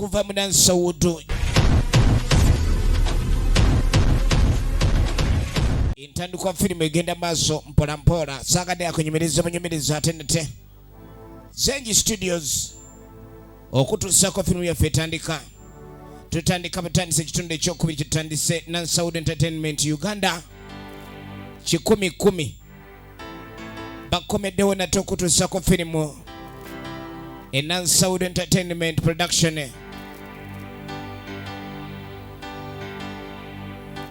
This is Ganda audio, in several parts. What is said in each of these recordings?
okuva mu Nansawood. Intandikwa firimu egenda maaso mpola mpola saagadde akunyumiriza munyumiriza atenete. Zenji Studios okutuusako firimu yaffe etandika. Tutandika butandise ekitundu ekyokubiri kitandise Nansawood Entertainment Uganda 10-10 bakomeddewo nate okutuusako firimu Nansawood Entertainment Production.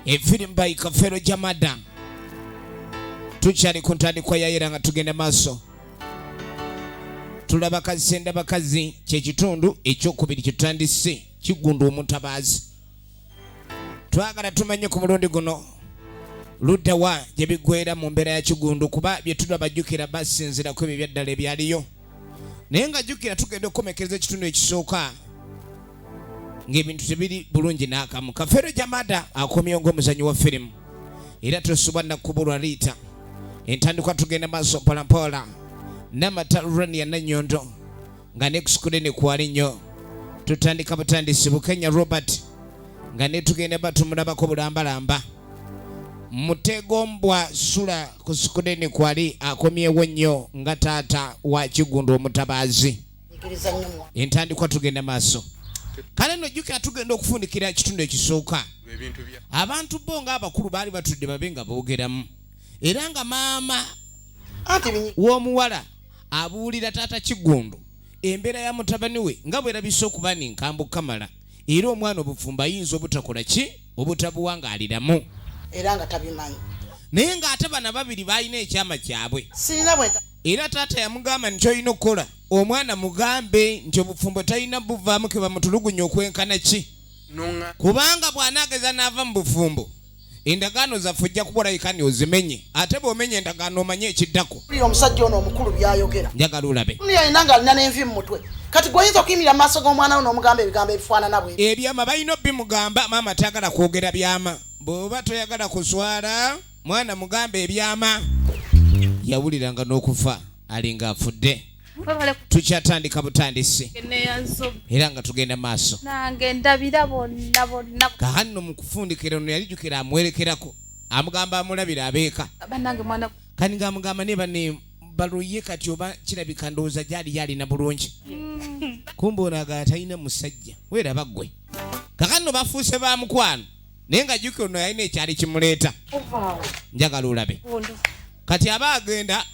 Efirimu by Kafero Jamada. Tukyali ku ntandikwa yayo nga tugenda maaso. Tulaba Kasenda Bakazi kyekitundu ekyokubiri kitandise Kigundu Omutabazi. Twagala tumanye ku mulundi guno ludda wa gye bigwera mu mbeera ya Kigundu kuba bye tulaba bajjukira basinzirako ebyo byaddala ebyaliyo. Naye nga jjukira tugenda okukomekereza ekitundu ekisooka ng'ebintu tebiri bulungi n'akamu. Kafero Jamada akomyewo ng'omuzanyi wa firimu era tosubwa nakubulwa liita. Entandikwa tugenda maaso mpolampola Namata Run ya Nannyondo nga nekusukule ne kwali nnyo. Tutandika butandisi Bukenya Robert nga ne tugenda batumulabako bulambalamba. Mutegombwa Sula kusukule ne kwali akomyewo nnyo nga taata wa Kigundu Omutabazi. Entandikwa tugenda maaso. Kale no jjukira tugenda okufundikira ekitundu ekisooka. Abantu bo nga abakulu baali batudde babe nga boogeramu. Era nga maama w'omuwala abuulira taata Kigundu embeera ya mutabani we nga bwerabise okuba ninkambu kamala. Era omwana obufumba ayinza obutakola ki obutabuwangaaliramu. Era nga tabimanyi. Naye ng'ate bana babiri baalina ekyama kyabwe. Sirina bwe. Era taata yamugamba nti olina okukola omwana mugambe nti obufumbo talina buvaamu ke bamutulugunya okwenkana ki. Kubanga bw'anaageza n'ava mu bufumbo endagaano zaffe ojja kubolayika ni ozimenye. Ate bw'omenya endagaano omanye ekiddako. Omusajja ono omukulu byayogera. Njagala olabe. Alina nga alina n'envi mu mutwe. Kati gw'oyinza okuyimira mu maaso g'omwana we n'omugamba ebigambo ebifaanana bwe. Ebyama balina bimugamba maama tayagala kwogera byama. Bw'oba toyagala kuswala mwana mugamba ebyama. Yawuliranga n'okufa alinga afudde. Tukyatandika butandisi era nga tugenda maaso. Nange ndabira bonna. Kahanno mu kufundikira ono yalijjukira amwerekerako amugamba amulabira abeeka. Bannange mwana kani ng'amugamba ne bane baluye kati oba kirabika ndowooza gyali yalina bulungi. Kumbe ono agala talina musajja weeraba ggwe. Kakanno bafuuse ba mukwano naye nga jjukira ono yalina ekyali kimuleeta. Njagala olabe. Kati aba agenda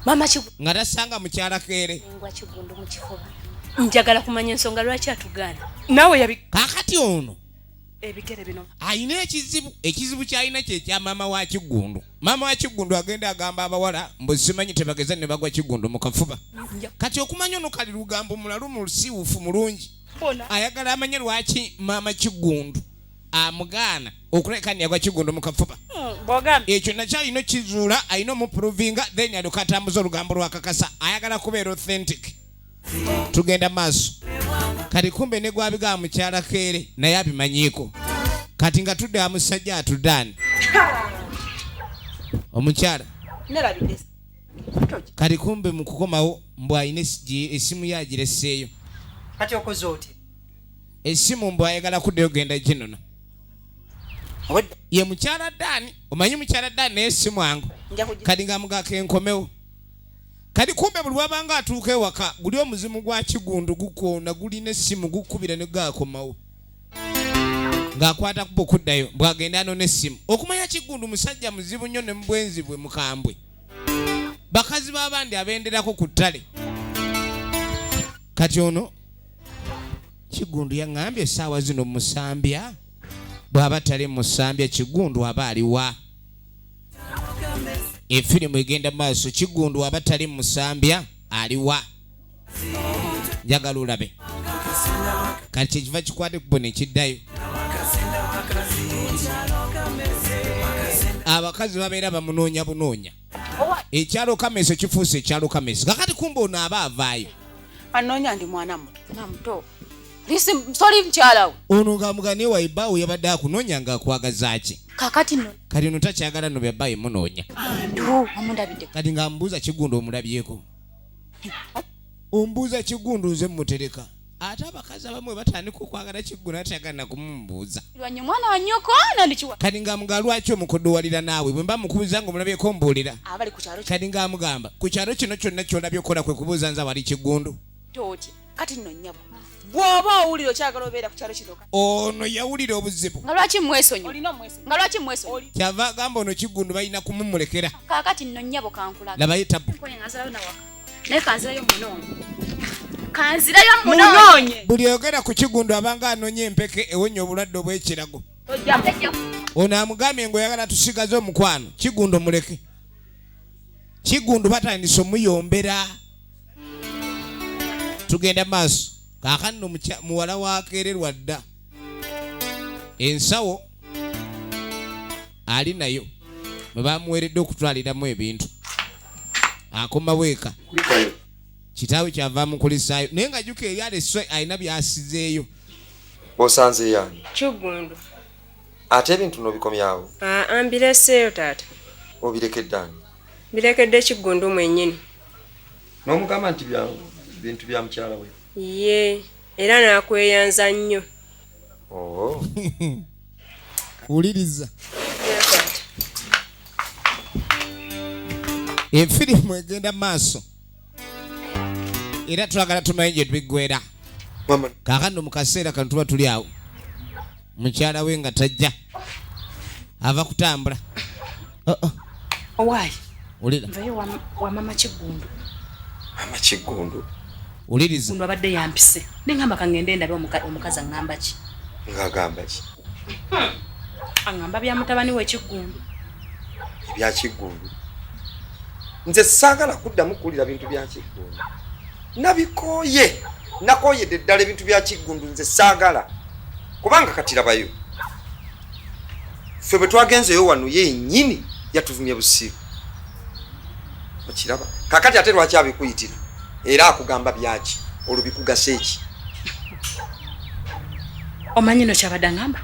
Mama Kigundu nga tasanga mukyala keere. Ngwa Kigundu mu kifuba. Njagala kumanya ensonga lwaki atugana. Nawe yabi kakati ono ebigere bino. Ayina ekizibu kyalina kye kya maama wa Kigundu. Maama wa Kigundu agenda agamba abawala mbu simanyi tebageza ne bagwa Kigundu mu kafuba. Kati okumanya ono kali lugambo mulalu mu lusiiwufu mulungi. Ayagala amanye lwaki maama Kigundu amugana okuleka yagwa Kigundu mu kafuba. Ekyo nakyalina kizuula ayina omuprovinga then aluka atambuza olugambo lwakakasa ayagala kubeera authentic. Tugenda maaso. Kati kumbe ne gwabigaba mukyala keere naye abimanyiiko. Kati nga tudde amusajja atuddaani omukyala kati kumbe mu kukomawo mbw ayina essimu yagireseeyo. Kati okoze oti? Essimu mbw ayagala kuddeyo genda ginono. Ye mukyala Ddaani omanyi mukyala Ddaani naye essimu angu kati ng'amugaka enkomewo. Kati kumbe buli wabanga atuuka ewaka guli omuzimu gwa Kigundu gukoona gulina essimu gukubira ne gaakomawo ng'akwata kuba okuddayo bw'agenda anoona essimu. Okumanya Kigundu musajja muzibu nnyo ne mubwenzi bwe mukambwe. Bakazi b'abandi abenderako ku ttale. Kati ono Kigundu yaŋŋambye essaawa zino musambya bw'aba tali musambya Kigundu aba aliwa. Efirimu egenda maaso Kigundu aba tali musambya aliwa. Njagala olabe. Kati ekiva kikwate kubo ne kiddayo. Abakazi babeera bamunoonya bunoonya. Ekyalo Kameso kifuuse ekyalo Kameso. Kakati kumbe ono aba avaayo. Anoonya ndi mwana muto. Lisi sorry mkyalawo. Ono ng'amugane waibaawo yabadde akunoonya ng'akwagaza ki? Kakati no. Kati ono takyagala no byabaayo munoonya. Amundabidde. Kati ng'amubuuza Kigundu omulabyeko. Ombuuza Kigundu nze mutereka. ate abakazi abamu batandika okwagala Kiggundu atayagala kumumbuuza lwanye mwana wa nnyoko nandikiwa kati ng'amugamba lwaki omukodowalira naawe bwe mba mukubuuza ng'omulabyeko mbuulira abali ku kyalo kati ng'amugamba ku kyalo kino kyonna ky'olabye okola kwe kubuuza nza wali Kiggundu toti kati nno nnyabo bw'oba owulira okyagala obeera ku kyalo kino ono yawulira obuzibu nga lwaki mwesonyi nga lwaki mwesonyi kyava agamba ono Kiggundu balina kumumulekera kaakati nno nnyabo kankulaga labayo tabu naye kanzirayo munoonye buli oyogera ku Kiggundu abanga anoonya empeke ewonya obulwadde obw'ekirago ono amugambye ng'oyagala tusigaze omukwano Kiggundu muleke Kiggundu batandise omuyombera tugenda maaso kaakano muwala wakeererwa dda ensawo ali nayo bwe bamuweeredde okutwaliramu ebintu akomawo eka kitaawe kyava mukulisaayo naye nga jjuka eri aleswe alina byasizeeyo osanze yani Kiggundu ate ebintu n'obikomyawo ambireseeyo taata obirekedde ani birekedde Kiggundu mwennyini n'omugamba nti bintu bya mukyala we ye era n'akweyanza nnyo wuliriza enfirimu egenda maaso era twagala tumanyi gye tubiggwera kaakano mu kaseera kano tuba tuli awo mukyala we nga tajja ava kutambula owaayi wulira nvayo wa mama Kiggundu mama Kiggundu wuliriza Kiggundu abadde yampise nengamba kangende ndabe omukazi aŋŋamba ki ng'agamba ki aŋŋamba bya mutabani we Kiggundu ebya Kiggundu nze saagala kuddamu kuwulira bintu bya Kiggundu nakooyedde ddala ebintu bya Kiggundu nze saagala kubanga katirabayo ffe bwe twagenzeyo wano yennyini yatuvumye busiru okiraba kakati ate lwaki abikuyitira era akugamba byaki olwo bikugasa eki omanyi no kyabadde aŋŋamba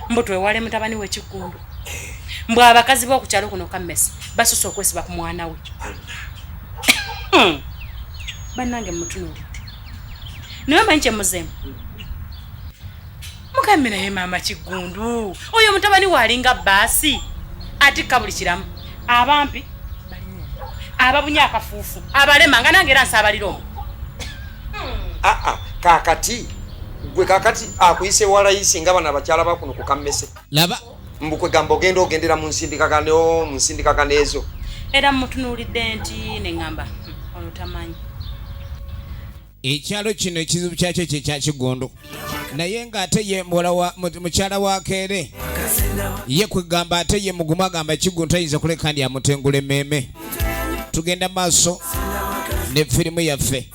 mbu twewale mutabani we Kiggundu mbw abakazi b'oku kyalo kuno kammesi basusse okwesiba ku mwana we bannange mutunuulidde naye omanyi kyemuzeemu mugambe naye maama Kiggundu oyo mutabani we alinga baasi atikka buli kiramu abampi ababunya akafuufu abalema nga nange era nsaabalira omwo kakati gwe kakati akuyise walayisi nga bano abakyala bakuno ku kammese laba mbukwegamba ogenda ogendera mu nsindikakano ezo era mutunuulidde nti neŋŋamba ono tamanyi ekyalo kino ekizibu kyakyo kyekya Kiggundu naye ng'ate ye mukyala wa Keere ye kwegamba ate ye mugumu agamba Kiggundu tayinza kuleka ndi amutengula emmeeme tugenda maaso ne firimu yaffe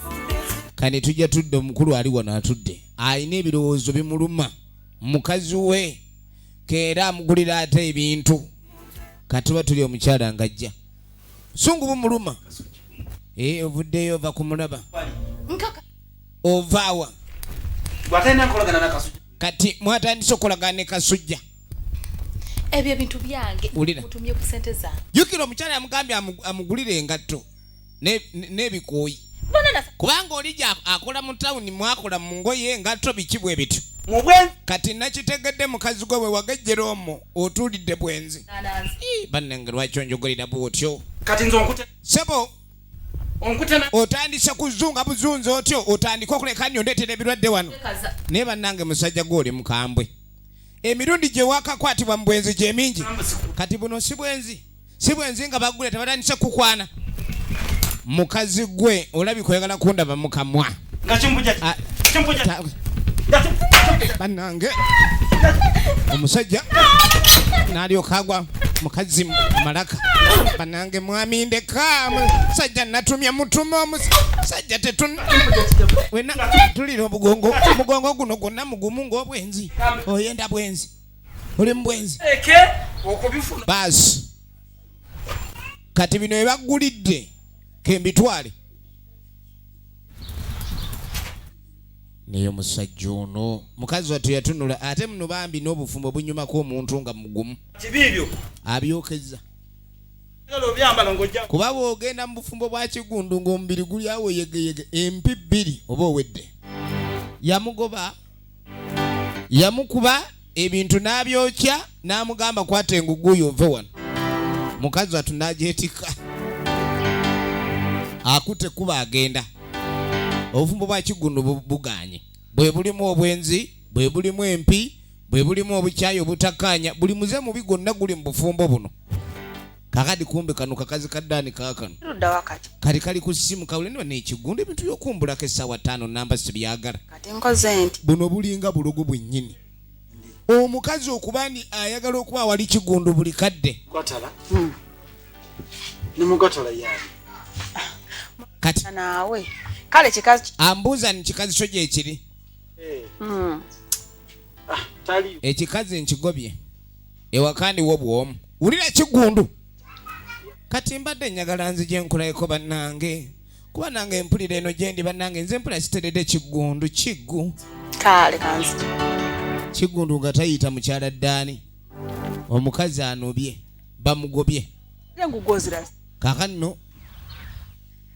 kani tujja tudde omukulu ali wano atudde alina ebirowoozo bimuluma mukazi we Keera amugulira ate ebintu katuba tuli omukyala ng'ajja sungu bumuluma ovuddeyo ova kumulaba ovaawa kati mwatandise okolagana ne Kasujja ebyo ebintu byange mutumye ku ssente zange jjukira omukyala yamugambye amugulire engatto n'ebikooyi kubanga olijja akola mu tawuni mwakola mu ngoye engatto biki bwe bityo kati nakitegedde mukazi gwe bwe wagejjera omwo otuulidde bwenzi bannange lwaki onjogolera bwotyo sebo otandise kuzunga buzunzi otyo otandika okuleka nnyo ndeetera ebirwadde wano naye bannange musajja gw'oli mukambwe emirundi gye wakakwatibwa mu bwenzi gye mingi kati buno si bwenzi nga baggule tebatandise kukwana mukazi gwe olabika oyagala kundaba mukamwa bannange omusajja n'alyoka agwa mukazi malaka bannange mwami ndeka musajja natumya mutuma omusajja wena tulira omugongo guno gwonna mugumu ng'obwenzi oyenda bwenzi oli mu bwenzi baasi kati bino ebaggulidde kembitwale naye omusajja ono mukazi wattu yatunula ate muno bambi n'obufumbo bunyumako omuntu nga mugumu abyokeza kuba bw'ogenda mu bufumbo bwa Kigundu ng'omubiri guli awo yegeyege empi bbiri oba owedde. Yamukuba ebintu n'abyokya n'amugamba kwata engugu ove wano. Mukazi watu n'agyetikka. Akutte kuba agenda. Obufumbo bwa Kigundu buganye. Bwe bulimu obwenzi, bwe bulimu empi, bwe bulimu obukyayi obutakkaanya, buli muze mubi gwonna guli mu bufumbo buno. Kakadi kumbe kano kakazi kaddani kaakano. Ludda wakati. Kali ku ssimu kawule niba n'Ekigundu ebintu by'okumbulako essaawa 5 namba sibyagala. Kati nkoze nti. Buno bulinga bulogo bwennyini. Omukazi okuba ndi ayagala okuba wali Kigundu buli kadde. Kwatala. Ni mugatola yani. Kati. Naawe. Kale kikazi. Ambuuza ni kikazi kyo gye kiri. Tali. Ekikazi nkigobye. Ewakandi wo bwomu. Wulira Kigundu. Kati mbadde njagala nzije nkulayeko bannange. Kuba nange empulira eno gye ndi bannange nze mpula siteredde Kigundu kiggu. Kale kanzi. Kigundu nga tayita mukyala ddaani. Omukazi anobye. Bamugobye. Ngugozira. Kaakano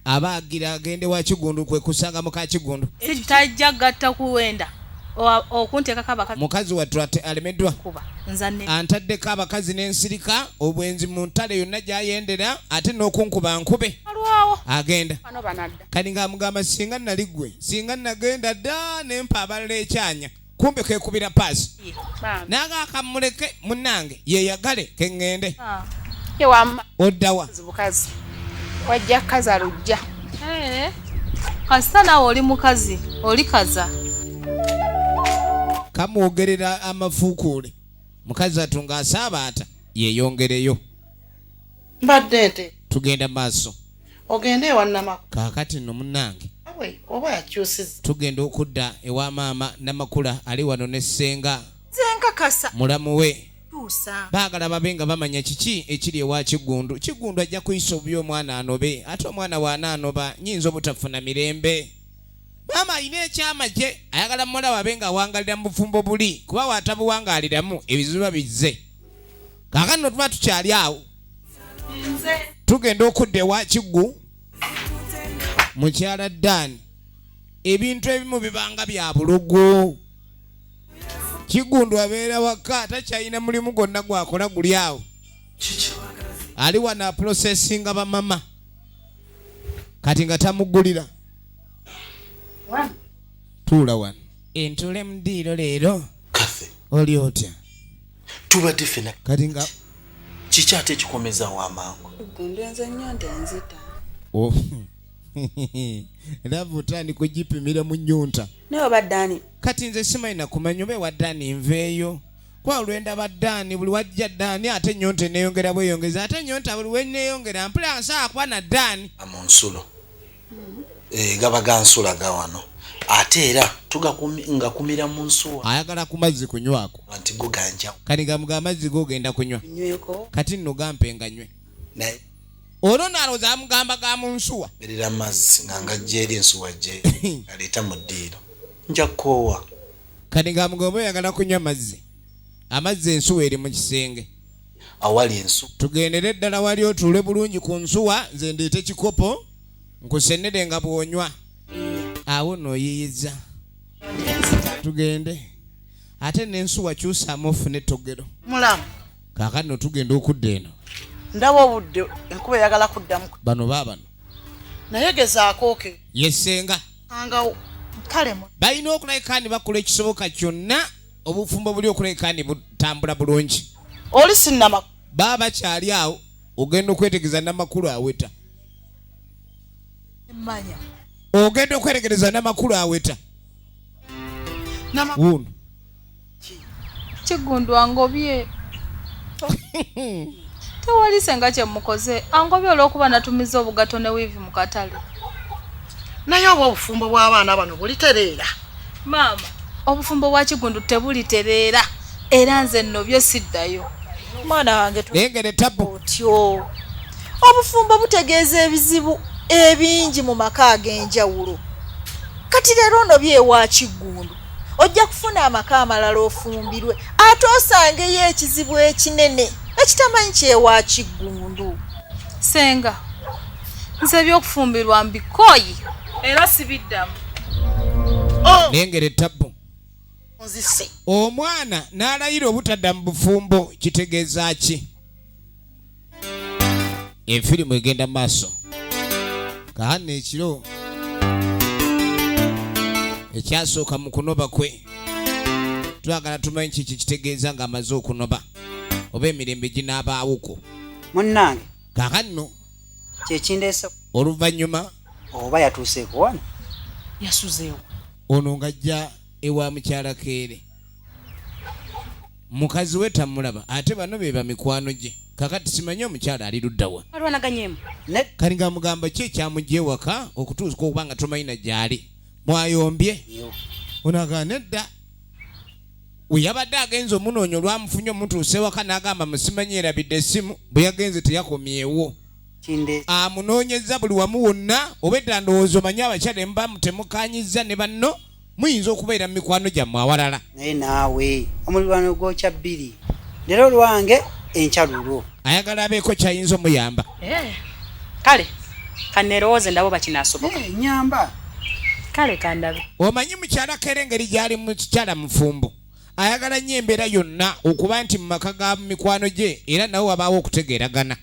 abaagira agende wa Kigundu kwe kusanga muka Kigundu. Sitajja gatta kuwenda. Okunteekako abakazi. Mukazi wattu alemeddwa. Kuba nzanne. Antaddeko abakazi n'ensirika obwenzi mu ntale yonna gy'ayendera ate n'okunkuba nkube. Alwawo. Agenda. Bano banadda. Kati ng'amugamba singa nali ggwe singa nagenda dda nempa abalala ekyanya kumbe kekubira paasi. Naga akamuleke munnange yeyagale keŋŋende. Yewamma. Oddawa. Bukazi. Wajja kaza lujja. Kasita nawe oli mukazi oli kaza. Kamwogerera amafuukuule. Mukazi atunga asaabaata yeeyongereyo. Mbadde nte. Tugenda maaso. Ogende ewa Kaakati nno munnange. Awe oba yakyusiza. Tugenda okudda ewa maama Namakula ali wano ne ssenga. Zenka kasa. Mulamu we. Tuusa. Baagala babe nga bamanya kiki ekiri ewa Kigundu. Kigundu ajja kuyisa obubi omwana anobe. Ate omwana w'anaanoba nnyinza obutafuna mirembe. Maama alina ekyama kye ayagala muwala wabe nga awangalira mu bufumbo buli kuba watabuwangaaliramu ebizibu bizze. Kaakano tuba tukyali awo. Tugenda okudda ewa Kiggu mukyala ddaani. Ebintu ebimu bibanga bya bulogo. Kigundu abeera waka takyalina mulimu gwonna gwakola guli awo. Ali wano processinga bamama. Kati nga tamuggulira. Tuula wano. Entule mudiiro leero. Kafe. Oli otya? Tubadde ffena. Kati nga kiki ate kikomezaawo amangu? Nze nnyo nzita. Era butandika kugipimira mu nnyunta. Naye baddaani. Kati nze simanyi na kumanya oba waddaani nveeyo. Kwa olwenda baddaani buli wajja ddaani ate ennyunta neeyongera bweyongeza ate ennyunta buli we neeyongera mpula nsaala kuba na ddaani. Amunsulo. Gaba gansula ga wano. Ate era ngakumira mu nsuwa. Ayagala ku mazzi kunywako. Anti go ganja. Kati gamuga amazzi gogenda kunywa. Nyweko. Kati nno gampe nga nywe. Naye olwo naalowooza amugamba ga mu nsuwa. berera amazzi nga ngajja eri ensuwa gye aleeta mu ddiiro. Nja kukoowa. Kati gamugamba oyagala kunywa mazzi. Amazzi ensuwa eri mu kisenge. Awali ensuwa. Tugendere ddala wali otuule bulungi ku nsuwa nze ndeete kikopo nkusenere nga bw'onywa. Awo nooyiyiza. Tugende. Ate n'ensuwa kyusaamu ofune ettogero. Mulamu. Kaakano tugenda okudda eno. Ndaba obudde enkuba eyagala kuddamu. Bano baabano. Naye gezaako ke. Yesenga. Anga kale mu. Balina okulabika ni bakola ekisoboka kyonna obufumbo buli okulabika ni butambula bulungi. Oli sinnama. Baba kyali awo ogenda okwetegereza n'amakulu aweta. Mmanya. Ogenda okwetegereza n'amakulu aweta. Wuno. Kigundu angobye. Tewali senga kye mukoze angobye olw'okuba natumiza obugato ne wiivi mu katale. Naye obwo obufumbo bw'abaana bano bulitereera. Maama, obufumbo bwa Kigundu tebulitereera era nze nno byo siddayo. Mwana wange Lengere tabu. Otyo. Obufumbo butegeeza ebizibu ebingi mu maka ag'enjawulo. Kati leero ono byewa Kigundu. Ojja kufuna amaka amalala ofumbirwe ate osangeyo ekizibu ekinene ekitamanyi kyewa Kigundu. Senga, nze ebyokufumbirwa mbikoyi era sibiddamu. Nengere tabbu. Nzise. Omwana n'alayira obutadda mu bufumbo kitegeeza ki? Efirimu egenda maaso. Kahana ekiro ekyasooka mu kunoba kwe twagala tumanyi kiki kitegeeza ng'amaze okunoba oba emirembe ginaabaawuko. Munnange Kaakano kyekindeese oluvannyuma oba yatuuseeko wano. Yasuzeewo. ono ng'ajja ewa mukyala Keere. Mukazi we tamulaba ate bano be ba mikwano gye. Kakati simanyi omukyala ali luddawa. Alwanaganyemu. Kali nga mugamba ki ekyamugya ewaka okutuusa okubanga tomayina gy'ali. Mwayombye? Onaga nedda. We yabadde agenze omunoonya olwamufunye omutuuse ewaka n'agamba musimanyi erabidde essimu bwe yagenze teyakomyewo. Amunoonyezza buli wamu wonna obedda ndowooza omanyi abakyala emba mutemukanyizza ne banno muyinza okubeera mu mikwano gyammwe awalala. Naye naawe omuliraano gwokya bbiri leero lwange enkyalulo ayagala abeeko kyayinza omuyamba. Kale kaneerowooze ndabo bakinaasoboka. Nyamba. Kale kandabe. Omanyi mukyala Keere engeri gy'ali mu kikyala mufumbo ayagala nnyo embeera yonna okuba nti mu maka ga mikwano gye era nawe wabaawo okutegeeragana.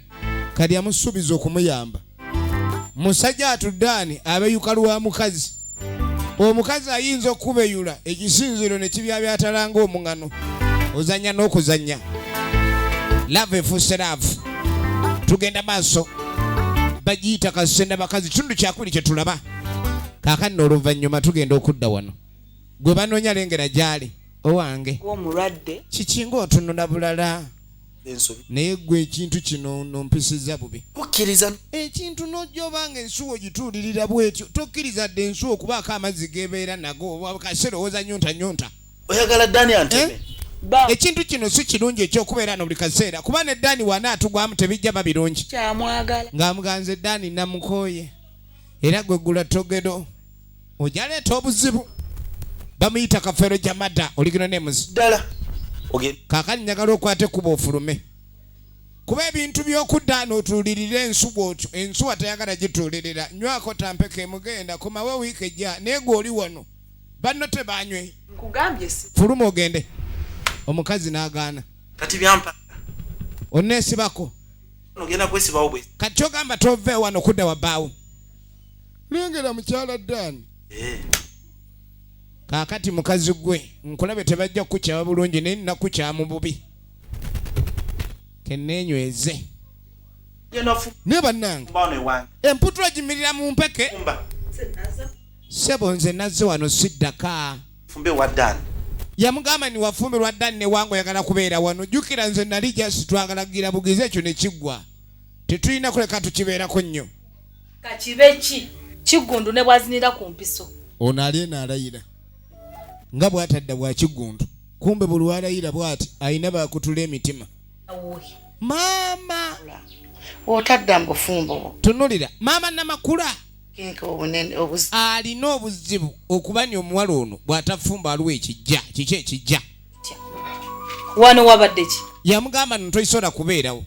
Kali amusuubiza okumuyamba. Musajja atuddaani abeeyuka lwa mukazi. Omukazi ayinza okubeyula ekisinziro ne kibyabyatala ng'omuŋŋano. Ozannya n'okuzannya. Love efuuse love. Tugenda maaso. Bagiyita Kasenda Bakazi kitundu kyakuli kye tulaba. Kaakano oluvannyuma tugenda okudda wano. Gwe banoonya lengera gy'ali. Owange. Omulwadde. Kiki ng'otunula bulala. Naye gwe ekintu kino nompisizza bubi. Okkiriza ekintu n'ojja obanga ensuwa ogituulirira bwetyo tokkiriza dde ensuwa okubaako amazzi gebeera nago kaserowooza nyonta. oyagala Dani anteme? Ekintu kino si kirungi ekyokubeera no buli kaseera kuba ne Dani wanaatugwamu tebijja ba birungi. Kyamwagala. Ng'amuganze Dani namukooye era gwe gula togedo ojaleeta obuzibu bamuyita kafeero jamada oligino nemuzi Ddala. Kaakati njagala okwate kuba ofulume kuba ebintu by'okudda n'otuulirira ensuwa otyo ensuwa tayagala gituulirira nywako tampeka emugenda komawe wiiki ejja naye gwe oli wano banno tebanywe Nkugambye si. fuluma ogende. Omukazi n'agaana. Kati byampa. Onneesibako. Ogenda kwesibawo bwe. Kati ogamba tove wano kudda wabbaawo. Lengera mukyala Dani. Kaakati mukazi gwe nkulabe tebajja kukyaba bulungi naye nina kukyamu bubi. Kenneenyweze. Ne bannange. Emputula gimirira mu mpeke. Sebo nze nazze wano siddaka. Fumbe wa Dani. Yamugamba ni wafumbirwa Dani ne wangu yagala kubeera wano. Jjukira nze nali jasi twagalagira bugize ekyo ne kiggwa. Tetulina kuleka tukibeerako nnyo. Kakibe ki? Kigundu ne bwazinira ku mpiso. Ono ali n'alayira. Nga bw'atadda bwa kigundu. Kumbe buli walayira bw'ati ayina bakutula emitima. Maama. Otadda mu bufumbo. Tunulira. Maama Namakula. Kinka obunene obuzi. Alina obuzibu okubanya omuwala ono bw'atafumba aliwo ekijja. Kiki ekijja? Wano wabadde ki? Yamugamba nno toyisobola kubeerawo.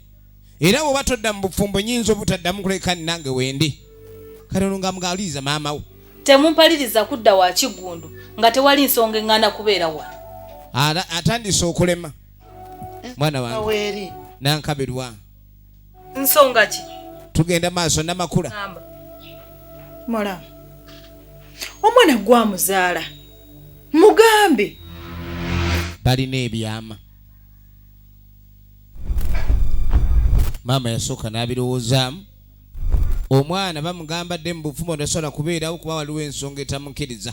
Era bw'oba todda mu bufumbo nnyinza obutaddamu kuleka nange wendi. Kale ono ng'amugaaliza maama wo. Temumpaliriza kudda wa Kigundu nga tewali nsonga eŋŋanda kubeera wano. Atandise okulema. Mwana wange. Aweeri. Nankabirwa. Nsonga ki? Tugenda maaso Namakula. Ngamba. Mola. Omwana gwamuzaala. Mugambe. Balina ebyama. Maama yasooka n'abirowoozaamu. Omwana bamugamba dde mu bufumbo tasobola kubeerawo kuba waliwo ensonga etamukkiriza.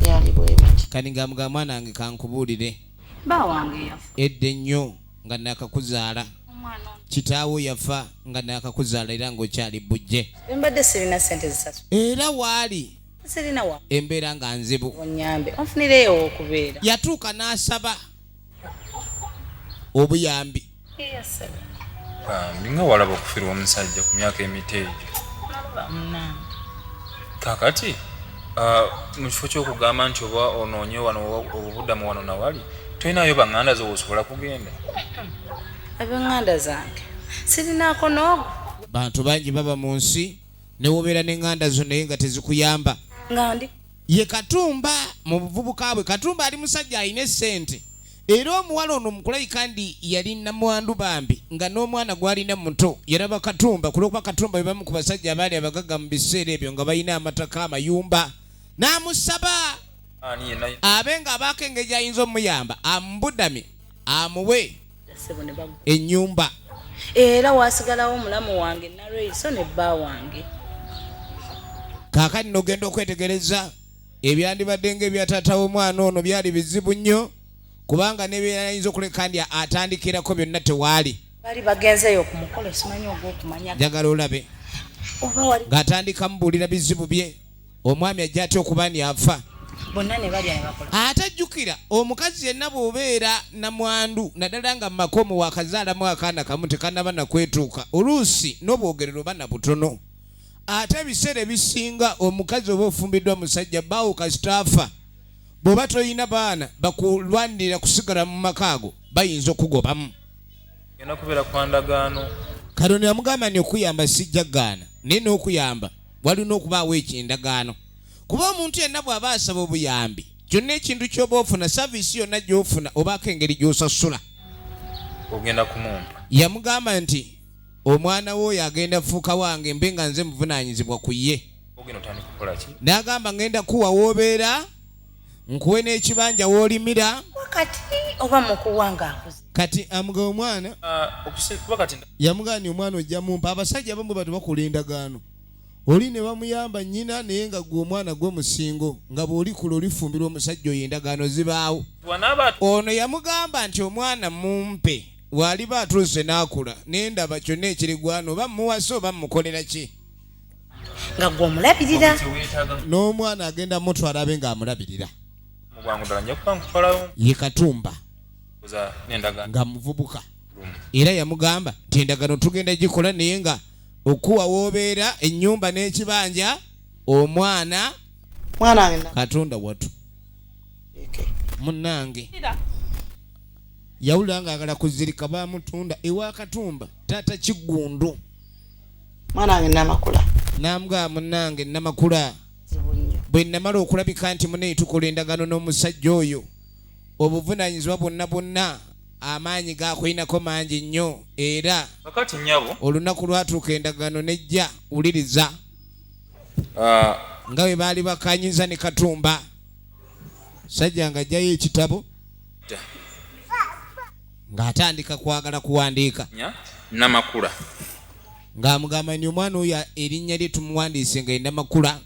Yali bwe biti. Kati ng'amugamba mwana wange kankubuulire. Ba wange yafa. Edda ennyo nga naakakuzaala. Kitaawo yafa nga naakakuzaala era ng'okyali bujje. Mbadde sirina ssente zisatu. Era waali. Sirina wa. Embeera nga nzibu. Onyambe. Onfunireyo okubeera. Yatuuka n'asaba obuyambi. Ndinga walaba okufiirwa omusajja ku myaka emiteejo. Kakati mu kifo ky'okugamba nti oba onoonye wano obuddamu wano nawali tolinayo baŋŋanda zo osobola kugenda. Abaŋŋanda zange sirinaako n'ogwo. bantu bangi baba mu nsi ne wobeera n'eŋŋanda zo naye nga tezikuyamba. Ngandi Ye Katumba mu buvubuka bwe. Katumba ali musajja alina essente era omuwala ono mukulayi kandi yali namwandu bambi nga n'omwana gwalina muto yaraba Katumba kulwokuba Katumba bebamu ku basajja abaali abagagga mu biseera ebyo nga balina amataka amayumba n'amusaba abe nga abaako engeri ayinza omuyamba amubudamye amuwe ennyumba. era wasigalawo omulamu wange Naraiso ne bba wange. Kaakati n'ogenda okwetegereza ebyandibadde ng'ebya taata w'omwana ono byali bizibu nnyo kubanga n'ebyayinza okuleka ndi atandikirako byonna tewaali. Bali bagenzeyo ku mukolo simanyi ogw'okumanya. Njagala olabe ng'atandika mubuulira bizibu bye omwami ajja atya okuba ni afa. Bonna ne balya ne bakola. Atajjukira omukazi yenna bw'obeera namwandu naddala nga mu makomo wakazaalamu akaana kamu tekanaba nakwetuuka oluusi n'obwogerero bana butono. Ate ebiseera ebisinga omukazi oba ofumbiddwa musajja bbaawo kasitaafa bw'oba toyina baana bakulwanirira kusigala mu maka ago bayinza okugobamu. Genda kubeera kwa ndagaano. Katonda yamugamba ni okuyamba sijja gaana naye n'okuyamba walina okubaawo ekyendagaano kuba omuntu yenna bw'aba asaba obuyambi kyonna ekintu ky'oba ofuna saviisi yonna gy'ofuna obaako engeri gy'osasula. Ogenda kumumpa. Yamugamba nti omwana wo oyo agenda fuuka wange mbe nga nze muvunaanyizibwa ku ye. Ogenda otandika kukola ki? N'agamba ngenda kuwa w'obeera nkuwe n'ekibanja w'olimira. Wakati oba mukuwanga akuze. Kati amuga omwana Kuba kati yamugamba ni omwana ojja mumpa. Abasajja abamu bwe bakola endagaano oli ne bamuyamba nnyina naye nga gwe omwana gwe musingo nga bw'oli kula olifumbirwa omusajja oyo endagaano zibaawo. Ono yamugamba nti omwana mumpe waliba atuuse n'akula naye ndaba kyonna ekirigwano oba muwasa oba mukolera ki nga gwe omulabirira. N'omwana agenda mutwala abe ng'amulabirira. mugwangu ddala nja kuba nkukolawo. Ye Katumba n'endagaano nga muvubuka era yamugamba nti endagaano tugenda gikola naye nga okuwa w'obeera ennyumba n'ekibanja omwana Katonda watu munnange yawulira ng'agala kuzirika bamutunda ewa Katumba taata Kigundu. Mwana wange Namakula. Namugamba munnange Namakula bwe namala okulabika nti muneyi tukola endagaano n'omusajja oyo obuvunaanyizibwa bwonna amaanyi gaakulinako mangi nnyo era kakati nnyabo olunaku lwatuuka endagaano nejja wuliriza nga bwe baali bakanyiza ne Katumba sajja nga ajjayo ekitabo ng'atandika kwagala kuwandiika Namakula ng'amugamba ni omwana oyo erinnya lye tumuwandiise nga ye Namakula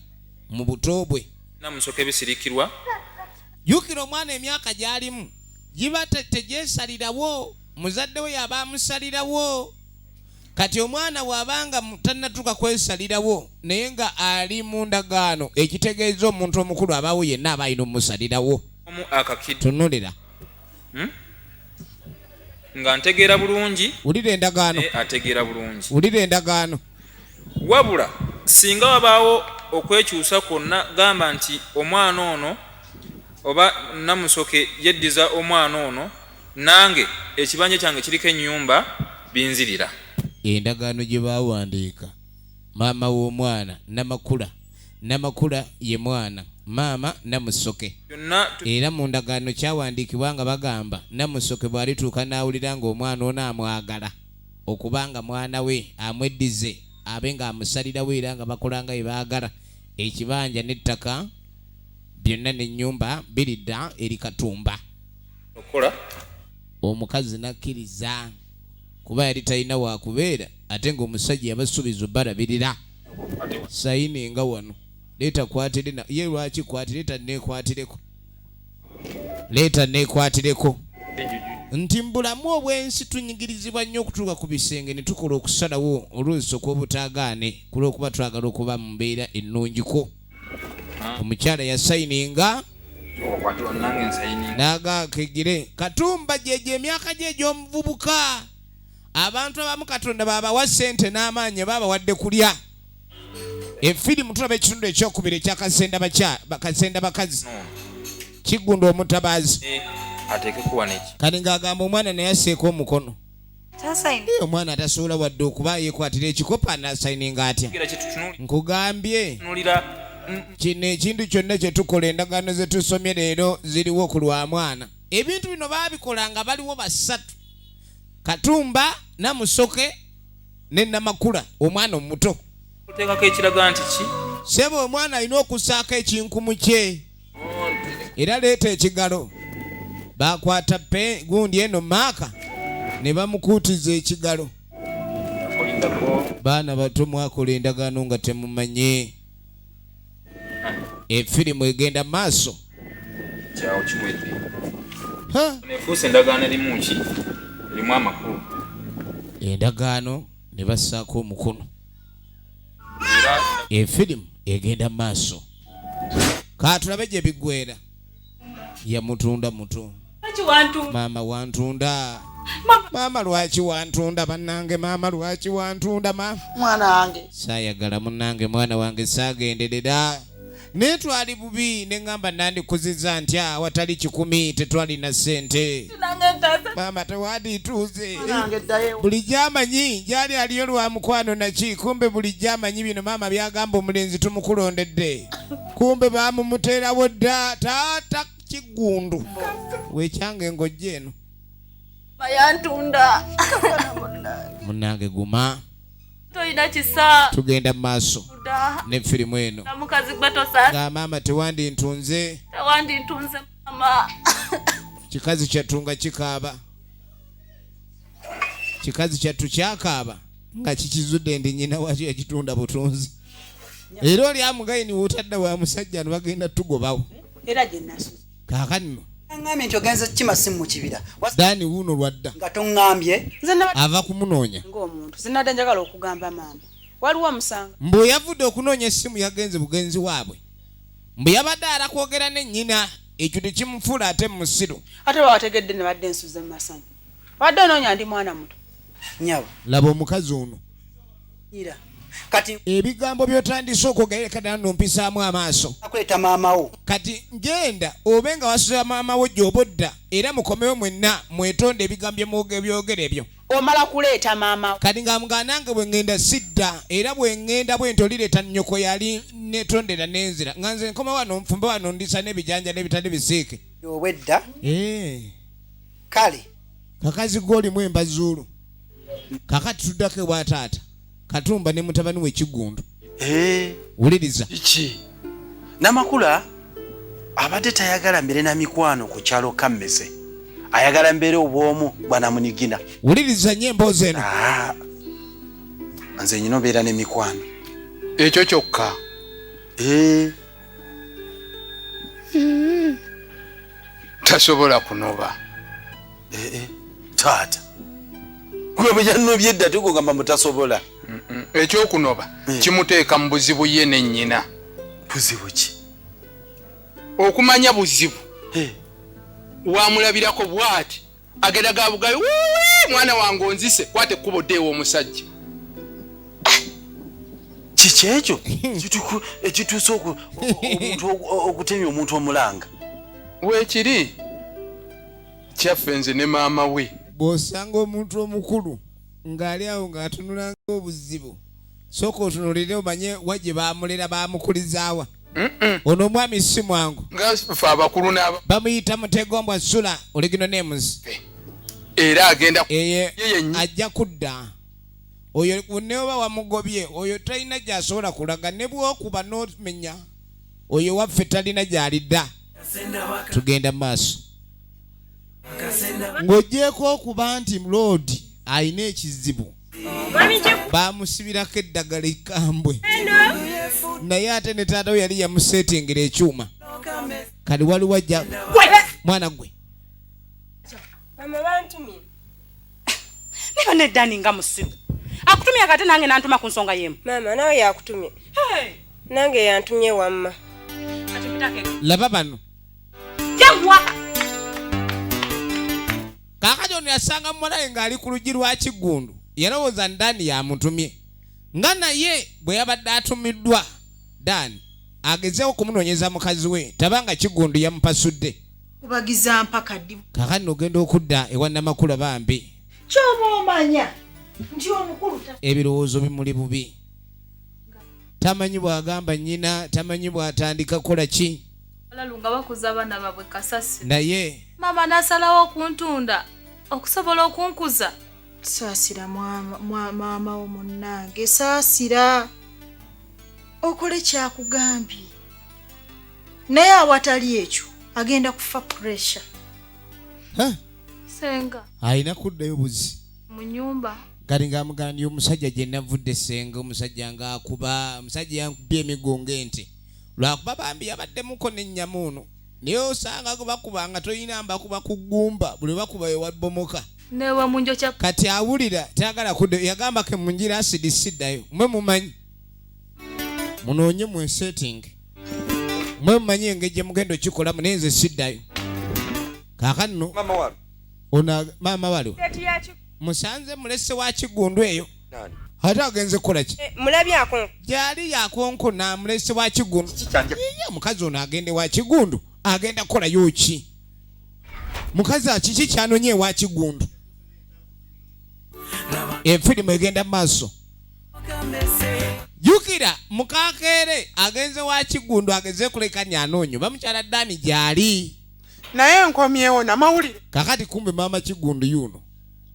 mu buto bwe namusoka ebisirikirwa. Jjukira omwana emyaka gy'alimu giba tegyesalirawo muzadde we yaba amusalirawo. Kati omwana bw'abanga tannatuuka kwesalirawo naye nga ali mu ndagaano ekitegeeza omuntu omukulu abaawo yenna aba alina omusalirawo. Tunulira nga ntegeera bulungi. Wulira endagaano. Ategeera bulungi. Wulira endagaano. Wabula singa wabaawo okwekyusa kwonna gamba nti omwana ono oba namusoke yeddiza omwana ono nange ekibanja kyange kiriko ennyumba binzirira. Endagaano gye baawandiika maama w'omwana Namakula ye mwana maama Namusoke era mu ndagaano kyawandiikibwa nga bagamba Namusoke bw'alituuka n'awulira ng'omwana ono amwagala okubanga mwana we amweddize abe ng'amusalirawo era nga bakola nga bye baagala ekibanja n'ettaka byonna n'ennyumba biridda eri Katumba. Omukazi nakkiriza kuba yali talina wakubeera ate ng'omusajja yabasuubiza balabirira sayini nga wano leeta kwatire ye lwaki kwatire leeta neekwatireko nti mbulamu obwensi tunyigirizibwa nnyo okutuuka ku bisenge ne tukola okusalawo oluusi okw'obutaagaane kulw'okuba twagala okuba mu mbeera ennungiko. Omukyala yasayininga n'agaakegire. Katumba gyegyo emyaka gye egy'omuvubuka abantu abamu Katonda baabawa ssente n'amaanyi baabawadde kulya. Efirimu tulaba ekitundu ekyokubiri ekya Kasenda Bakazi Kigundu omutabaazi ateeke kuwa neki kati ng'agamba omwana naye asseeko omukono tasayini omwana atasobola wadde okuba yekwatira ekikopa nasayininga atya nkugambye kino ekintu kyonna kyetukola endagaano zetusomye leero ziriwo ku lwa mwana. Ebintu bino baabikola nga baliwo basatu, Katumba, Namusoke ne Namakula, omwana omuto. Oteekako ekiraga nti ki? Sebo omwana alina okusaako ekinkumu kye era leeta ekigalo. Bakwata gundi eno maaka ne bamukuutiza ekigalo. Baana bato mwakola endagaano nga temumanye. Efirimu egenda maaso. Kyawo kiwedde. Nefuuse endagaano erimu ki? Erimu amakulu. Endagaano ne bassaako omukono. Efirimu egenda maaso. Kaatulabe gye biggweera. Yamutunda muto. Maama wantunda. Maama lwaki wantunda bannange, maama lwaki wantunda mwana wange. Saayagala munnange, mwana wange saagenderera. Ne twali bubi ne ngamba nandikuziza ntya watali 10 tetwalina ssente. Maama tewandiituuze. Buli gy'amanyi gyali aliyo lwa mukwano naki, kumbe buli gy'amanyi bino maama byagamba omulenzi tumukulondedde. Kumbe baamumuteerawo dda taata Kigundu. Wekyange ng'ojja eno. Bayantunda. Munnange guma. Toyina kisa. Tugenda maaso ne firimu eno. Namukazi gwe tosa. Nga maama tewandintunze. Tewandintunze mama. Kikazi kyatunga kikaaba. Kikazi kyattu kyakaaba nga kikizudde ndi nnyina wakyo yakitunda butunzi. Era oli amugayini wotadda wa musajja bagenda tugobawo. Era gye nasuze. Kaakano. Ngambye nti ogenza kima simu mu kibira. Dani wuno lwadda. Nga tongambye. Ava kumunoonya. Ng'omuntu. Sinadde njagala okugamba maama. Waliwo omusanga. Mbu yavudde okunoonya essimu yagenze bugenzi waabwe. Mbu yabadde alakwogera ne nnyina ekyo tekimufuula ate mu musiru. Ate bawategedde ne badde nsuze mu masanyu. Wadde onoonya ndi mwana muto. Nyabo. Laba omukazi ono. Ira. Kati ebigambo by'otandise okwogereka ddala n'ompisaamu amaaso. Akweta maama wo. Kati ngenda obenga wasuza maama wo gy'obodda era mukomewo mwenna mwetonde ebigambo byogera ebyo. Omala kuleeta maama. Kati nga muganange bwe ngenda sidda era bwe ngenda bwe ntolireeta nnyoko yali netondera n'enzira. Nga nze nkoma wano nfumbe wano ndisa n'ebijanja n'ebitali bisiike. Obwedda. Kale. Kakazi g'olimu embazuulu. Kakati tuddako ewa taata. Katumba ne mutabani we Kigundu. Wuliriza. Iki? Namakula abadde tayagala mbere na mikwano ku kyalo Kammese. Ayagala mbere obwomu bwana munigina. Wuliriza nnyo emboozi eno. Nze nyino beera ne mikwano. Ekyo kyokka. Tasobola kunoba. Taata. Gwe bwe yanobye edda tukugamba mutasobola. Ekyokunoba kimuteeka mu buzibu ye ne nnyina. Buzibu ki? Okumanya buzibu. Wamulabirako bw'ati agenda gabugayo mwana wange onzise kwate ekkubo ddeewo omusajja. Kiki ekyo ekituuse okutemya omuntu omulanga? Weekiri kyaffe nze ne maama we. Bw'osanga omuntu omukulu ng'ali awo ng'atunulanga obuzibu sooka otunulire omanye wagye baamulera baamukulizaawa. Ono omwami si mwangu. Nga ffe abakulu n'aba. Bamuyita Mutegombwa Sula Oligino Names. Era agenda ajja kudda. Oyo ne oba wamugobye oyo talina gy'asobola kulaga ne bw'okuba n'omenya oyo waffe talina gy'alidda. Tugenda maaso. Ng'ogyeko okuba nti Lodi alina ekizibu. Baamusibirako eddagala ekkambwe. Naye ate ne taata we yali yamuseetingera ekyuma. Kali waliwo ajja mwana gwe. Mama bantumye. Niba ne Dani nga musiru. Akutumye kate nange nantuma ku nsonga yemu. Mama nawe yakutumye. Nange yantumye wamma. Laba bano. Yangwa. Kaakati ono yasanga mumalaye ng'ali ku luggi lwa Kigundu. Yalowooza Dani yamutumye. Nga naye bwe yabadde atumiddwa Dani agezeewo okumunoonyeza mukazi we tabanga Kigundu yamupasudde. Kubagiza mpaka ddi. Kaakati ogenda okudda ewa Namakula bambi. Kyoba omanya nti omukulu ebirowoozo bimuli bubi. Tamanyi bw'agamba nnyina, tamanyi bw'atandika kola ki. Alalunga bakuza abaana baabwe kasasi. Naye maama n'asalawo okuntunda okusobola okunkuza. saasira maama wo munnange, saasira okole kyakugambye, naye awatali ekyo agenda kufa pressure. Senga alina kuddayo buzi mu nnyumba. kati ng'amugambye omusajja gye navudde senga, omusajja ng'akuba, omusajja yankubye emigongo ente lwakuba bambi yabaddemuko n'ennyama ono, naye osanga gwe bakuba nga toyina mbakuba ku ggumba, buli bakuba ewabomoka newa munjo kya kati awulira tayagala kudda. yagamba ke munjira asidi siddayo. mwe mumanyi munoonye mu setting, mwe mumanyi engeri gye mugenda okikolamu, naye nze siddayo. kaakano maama waliwo musanze mulese wa Kigundu eyo ate agenze kukola ki? Mulabyako gyali yakonkona mulese wa Kigundu. Yiye mukazi ono agende wa Kigundu agenda kukola yoki? mukazi akiki kyanonye wa Kigundu? Efirimu egenda maaso. Jukira mukakere agenze wa Kigundu ageze kulekanya anonyo bamukyala Dani gyali naye nkomyewo namawulire kakati kumbe mama Kigundu yuno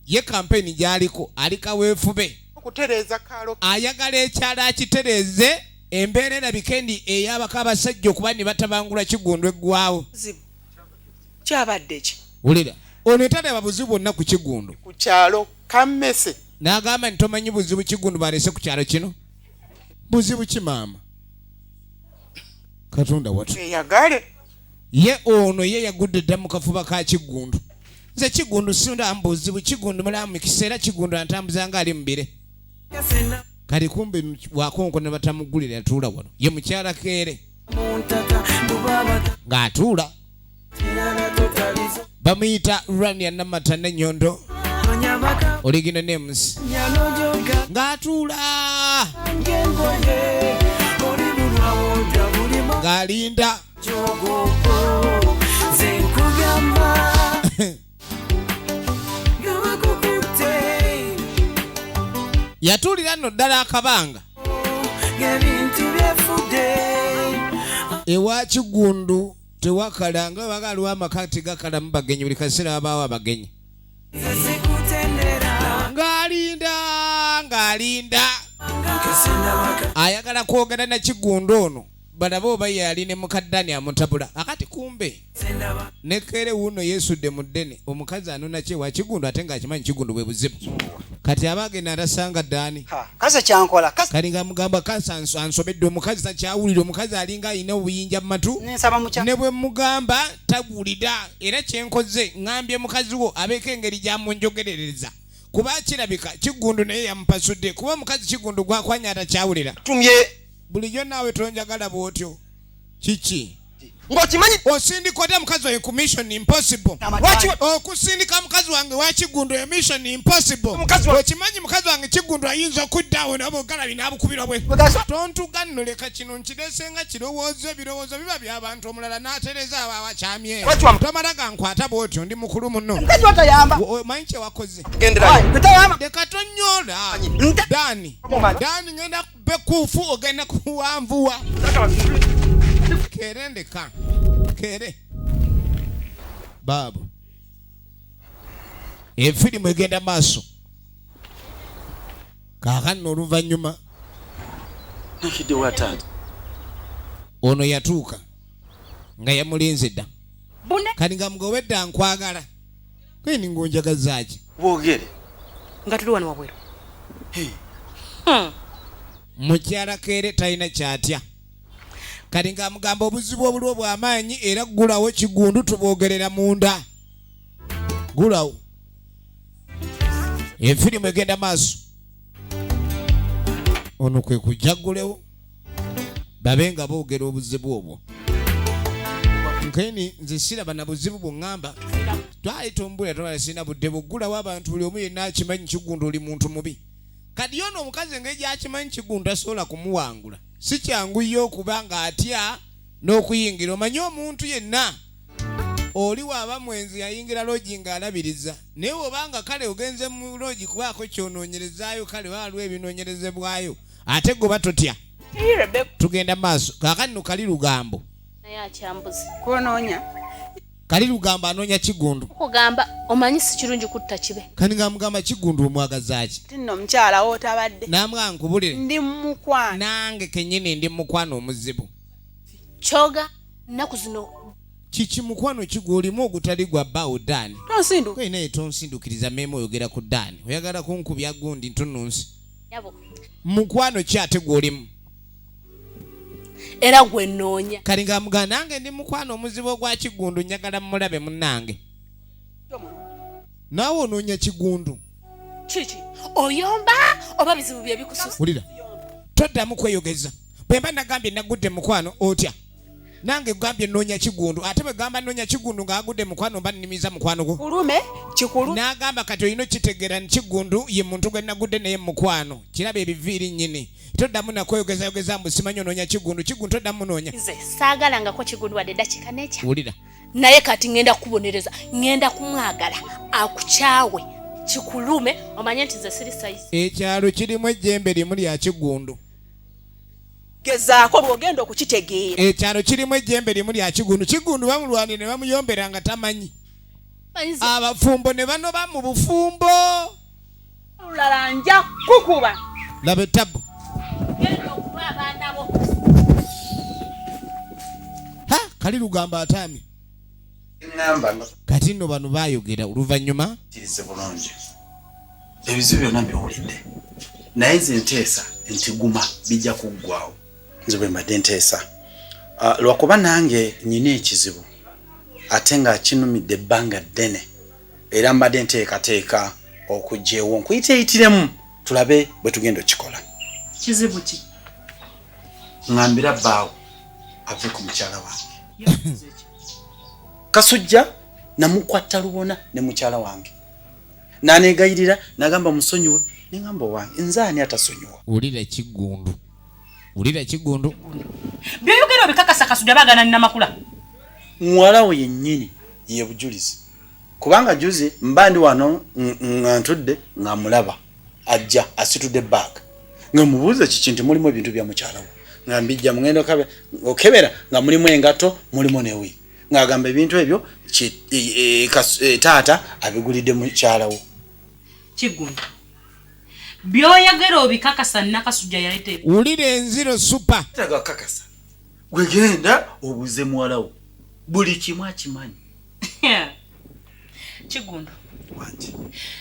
ye kampeni gyaliko alika weefube okutereeza kalo ayagala ekyala akitereeze embeera erabikendi ey'abaka abasajja okuba ne batabangula Kigundu eggwawo. kyabadde ki? Wulira ono etalaba buzibu bwonna ku Kigundu ku kyalo kammese n'agamba nti tomanyi buzibu Kigundu balese ku kyalo kino. Buzibu ki maama? Katonda watu eyagale ye ono ye yagudde dda mu kafuba ka Kigundu. Nze Kigundu sunda mbuzibu, Kigundu mulamu mu kiseera Kigundu antambuza nga ali mubire. Kali kumbe wakonko ne batamugulira yatuula wano ye mukyala Keere ng'atuula bamuyita Rania Namata n'Ennyondo Original names ng'atuula ng'alinda yatuulira nno ddala akabanga ewa Kigundu tewakala nga bagaliwo amakati gakala mu bagenyi buli kaseera babaawo abagenyi ng'alinda ayagala kwogera na Kigundu ono balabe oba yali ne mukaddani amutabula akati kumbe ne Keere wuno yeesudde mu ddene omukazi anona kye wa Kigundu ate ng'akimanyi Kigundu bwe buzibu kati abagenda atasanga Dani kasa kyankola kali nga mugamba kasa ansobedde omukazi takyawulira omukazi alinga alina obuyinja mu matu ne bwe mugamba tawulira era kyenkoze ngambye mukazi wo abeeko engeri gyamunjogerereza kuba kirabika Kigundu naye yamupasudde kuba omukazi Kigundu gwakwanya atakyawulira tumye bulijjo naawe tonjagala bw'otyo kiki ng'okimanyi osindika otya mukazi wawe ku mission impossible okusindika mukazi wange wa Kigundu e mission impossible okimanyi mukazi wange Kigundu ayinza okuddaawo nabogalabi n'abukubirwa bwe tontuga nno leka kino nkiresenga kirowoozo ebirowoozo biba by'abantu omulala n'atereza abo abakyamye tomala gankwata bw'otyo ndi mukulu muno omanyi kye wakoze leka tonnyola Dani ngenda bekuufu ogenda kuwanvuwa Keere ndeka Keere babu efirimu egenda maaso kaakano oluvannyuma nakiddewo ataata ono yatuuka nga yamulinze dda kati nga mugowedde ankwagala kweni ng'onjagazaaki boogere nga tuli wano wabweru mukyala Keere talina kyatya kati ng'amugamba obuzibu obuliwo bw'amaanyi era gulawo Kigundu tuboogerera munda gulawo efirimu egenda maaso ono kwe kujjagulewo babe nga boogera obuzibu obwo nkeni nze siraba na buzibu bw'ŋŋamba twali tombula twala sirina budde buggulawo abantu buli omu yenna akimanyi Kigundu oli muntu mubi kati yono omukazi engeri gyakimanyi Kigundu asobola kumuwangula si kyangu yo okuba ng'atya n'okuyingira omanyi omuntu yenna oli waaba mwenzi yayingira logi ng'alabiriza naye obanga kale ogenze mu logi kubaako kyonoonyerezaayo kale waliwo ebinoonyerezebwayo ate goba totya tugenda maaso kaakati no kali lugambo naye akyambuzi Konoonya. kali lugambo anoonya Kigundu kugamba omanyi si kirungi kutta kibe kani ngamugamba Kigundu omwagazaaki Tinno mukyala wootabadde. namwe nkubulire Ndi mukwano. nange kenyini ndi mukwano omuzibu kyoga nnaku zino kiki mukwano kigwolimu ogutali gwa bbaawo Ddaani Tonsinduka. naye tonsindukiriza meemu oyogera ku Ddaani oyagala kunkubya gundi ntununsi yabo mukwano ki ate gwolimu era gwe nnoonya kali ngamugamba nange ndi mukwano omuzibu ogwa Kigundu njagala mulabe munnange naawe onoonya Kigundu kiki oyomba oba bizibu bye bikususa wulira toddamu kweyogeza bwe mba nagambye nagudde mukwano otya nange gambye noonya Kigundu ate bwe gamba noonya Kigundu ng'agudde mukwano mba nnimiza mukwano gwo Kulume kikulu. n'agamba kati olina okitegeera nti Kigundu ye muntu gwe nagudde naye mukwano kiraba ebiviiri nnyini toddamu nakweyogezayogeza mbu simanyi onoonya Kigundu toddamu noonya nze saagalangako Kigundu wadde dakiika n'ekya wulira naye kati ngenda kubonereza ngenda kumwagala akukyawe kikulume omanye nti nze siri sayizi ekyalo kirimu ejjembe limu lya Kigundu Gezaako bw'ogenda okukitegeera. ekyalo kirimu ejjembe limu lya Kigundu bamulwanira ne bamuyombera nga tamanyi abafumbo ne banoba mu bufumbo Olulala nja kukuba. laba ettabu genda okuba abaana bo kali lugambo ataami ngamba kati nno bano baayogera oluvannyuma kirize bulungi ebizibu byonna mbiwulidde naye nze nteesa nti guma bijja kuggwawo nze bwe mbadde nteesa lwakuba nange nyina ekizibu ate nga kinumidde ebbanga ddene era mbadde nteekateeka okujja ewo nkuyiteeyitiremu tulabe bwe tugenda okikola kizibu ki ŋŋambira bbaawo ave ku mukyala wange Kasujja namukwatta lubona ne mukyala wange naneegayirira nagamba musonyiwe nengamba wange nze ani atasonyiwa wulira Kigundu byoyogera obikakasa Kasujja baagana nina makula muwala we yennyini ye bujulizi kubanga juzi mba ndi wano nga ntudde nga mulaba ajja asitudde baaga nga mubuuza kiki nti mulimu ebintu bya mukyala we nga mbijja mugenda okebera nga mulimu engato mulimu newi ng'agamba ebintu ebyo taata abigulidde mukyala wo Kigundu byoyogera obikakasa nina Kasujja yaleeta wulira enziro supa tagakakasa gwegenda obuze muwala wo buli kimu akimanyi Kigundu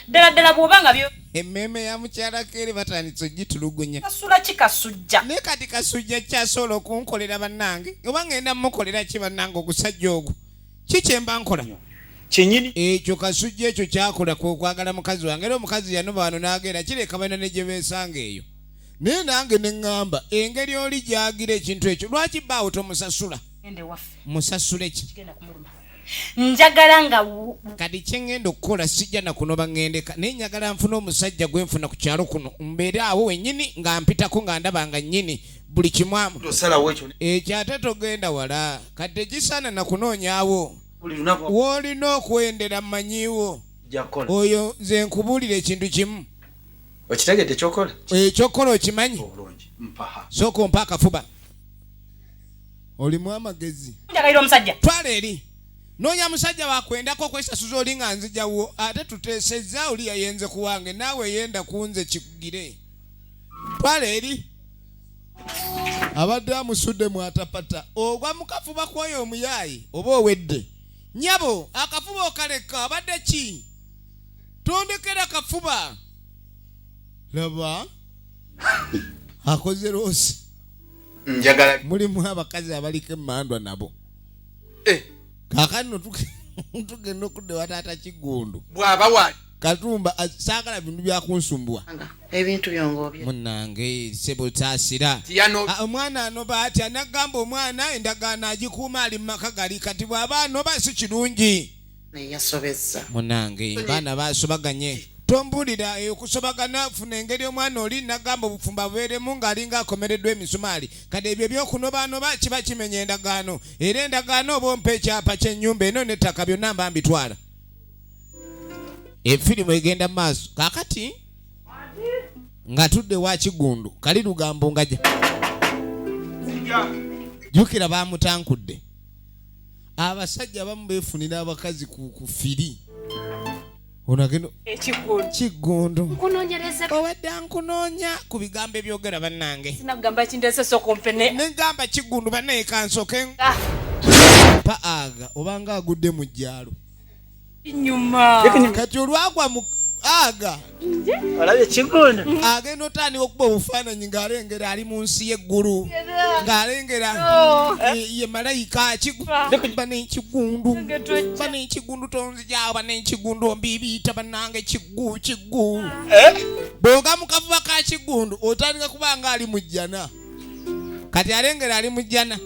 ddala bw'obanga byo emmeeme ya mukyala Keere batandise ogitulugunya kasula ki Kasujja naye kati Kasujja kyasobola okunkolera bannange oba ngenda mukolera ki bannange ogusajja ogwo kikyemba nkola kyenyini ekyo Kasujja ekyo kyakola kwagala mukazi wange era omukazi yanoba wano n'agenda kireka balina ne gye beesanga eyo naye nange ne ŋŋamba engeri oli gy'agira ekintu ekyo lwaki bbaawo tomusasula musasule ki njagala nga kati kyengenda okukola sijja nakunoba ŋŋendeka naye njagala nfuna omusajja gwe nfuna ku kyalo kuno mbeere awo wennyini nga mpitako nga ndaba nga nnyini buli kimwamu ekyo ate togenda wala kadde gisaana nakunoonyaawo w'olina okwendera mmanyiiwo oyo nze nkubuulira ekintu kimu okitegedde ekyokola ekyokola okimanyi sooka ompa akafuba olimu amagezi njagala omusajja twala eri noonya musajja wakwendako okwesasuza oli nga nzijawo ate tuteesezza oli yayenze ku wange naawe yenda kunze kikugire twala eri abadde amusudde mwatapata ogwa mukafuba kwoyo omuyaayi oba owedde nyabo akafuba okaleka abadde ki tondekera akafuba laba akoze roosi njagala mulimu abakazi abaliko emmandwa nabo kakano tugenda okudde wataata Kigundu bw'aba wali Katumba saagala bintu byakunsumbwa ebintu byongobye munnange sebo taasira omwana anoba atya nagamba omwana endagaano agikuuma ali mu maka gali kati bw'aba anoba si kirungi yasobezza munnange baana baasobaganye tombulira okusobagana funa engeri omwana oli nagamba obufumba bubeeremu ng'alinga akomereddwa emisumaali kati ebyo ebyokunobaanoba kiba kimenya endagaano era endagaano oba ompa ekyapa ky'ennyumba eno n'ettaka byonna mba mbitwala efirimu egenda mu maaso kaakati nga tudde wa Kigundu kali lugambo ngaja jukira bamutankudde abasajja abamu beefunira abakazi ku firi onageno Kigundu obadde nkunoonya ku bigambo ebyogera bannange sinagamba kindesesa okompene negamba Kigundu bannaye kansoke pa aga obanga agudde mu jjalo inyuma kati olwagwa mu aga olabye Kigundu agenda otandika okuba obufaananyi ng'alengera ali mu nsi y'eggulu ng'alengera ye malayika bane Kigundu tonzijawo bane Kigundu ombibiita bannange kiggu bw'oga mu kavuba ka Kigundu otandika kuba nga ali mu jjana kati alengera ali mu jjana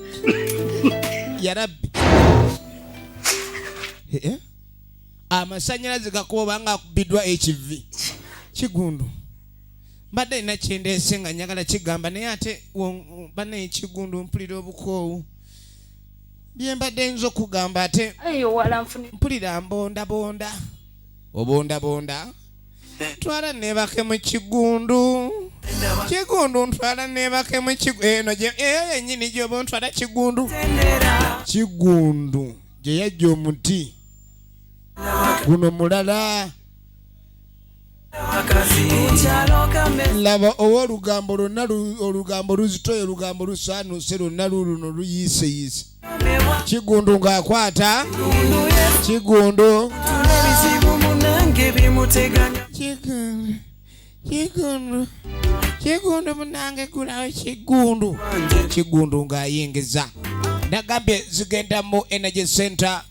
yarabbi amasannyalaze gakuba nga akubiddwa HV Kigundu mbadde nina kyendeese nga njagala kigamba naye ate bane Kigundu mpulira obukoowu bye mbadde nza okugamba ate mpulira mbondabonda obondabonda twala neebake mu Kigundu ntwala neebake mu eno eyo yennyini gyoba ontwala Kigundu gye yajja omuti guno mulala laba owa olugambo lwonna olugambo luzitoye olugambo lusaanuse lwonna luno luyiiseyiise Kigundu ng'akwata Kigundu munange gulawo Kigundu ng'ayingiza nagambye zigenda mu Energy Center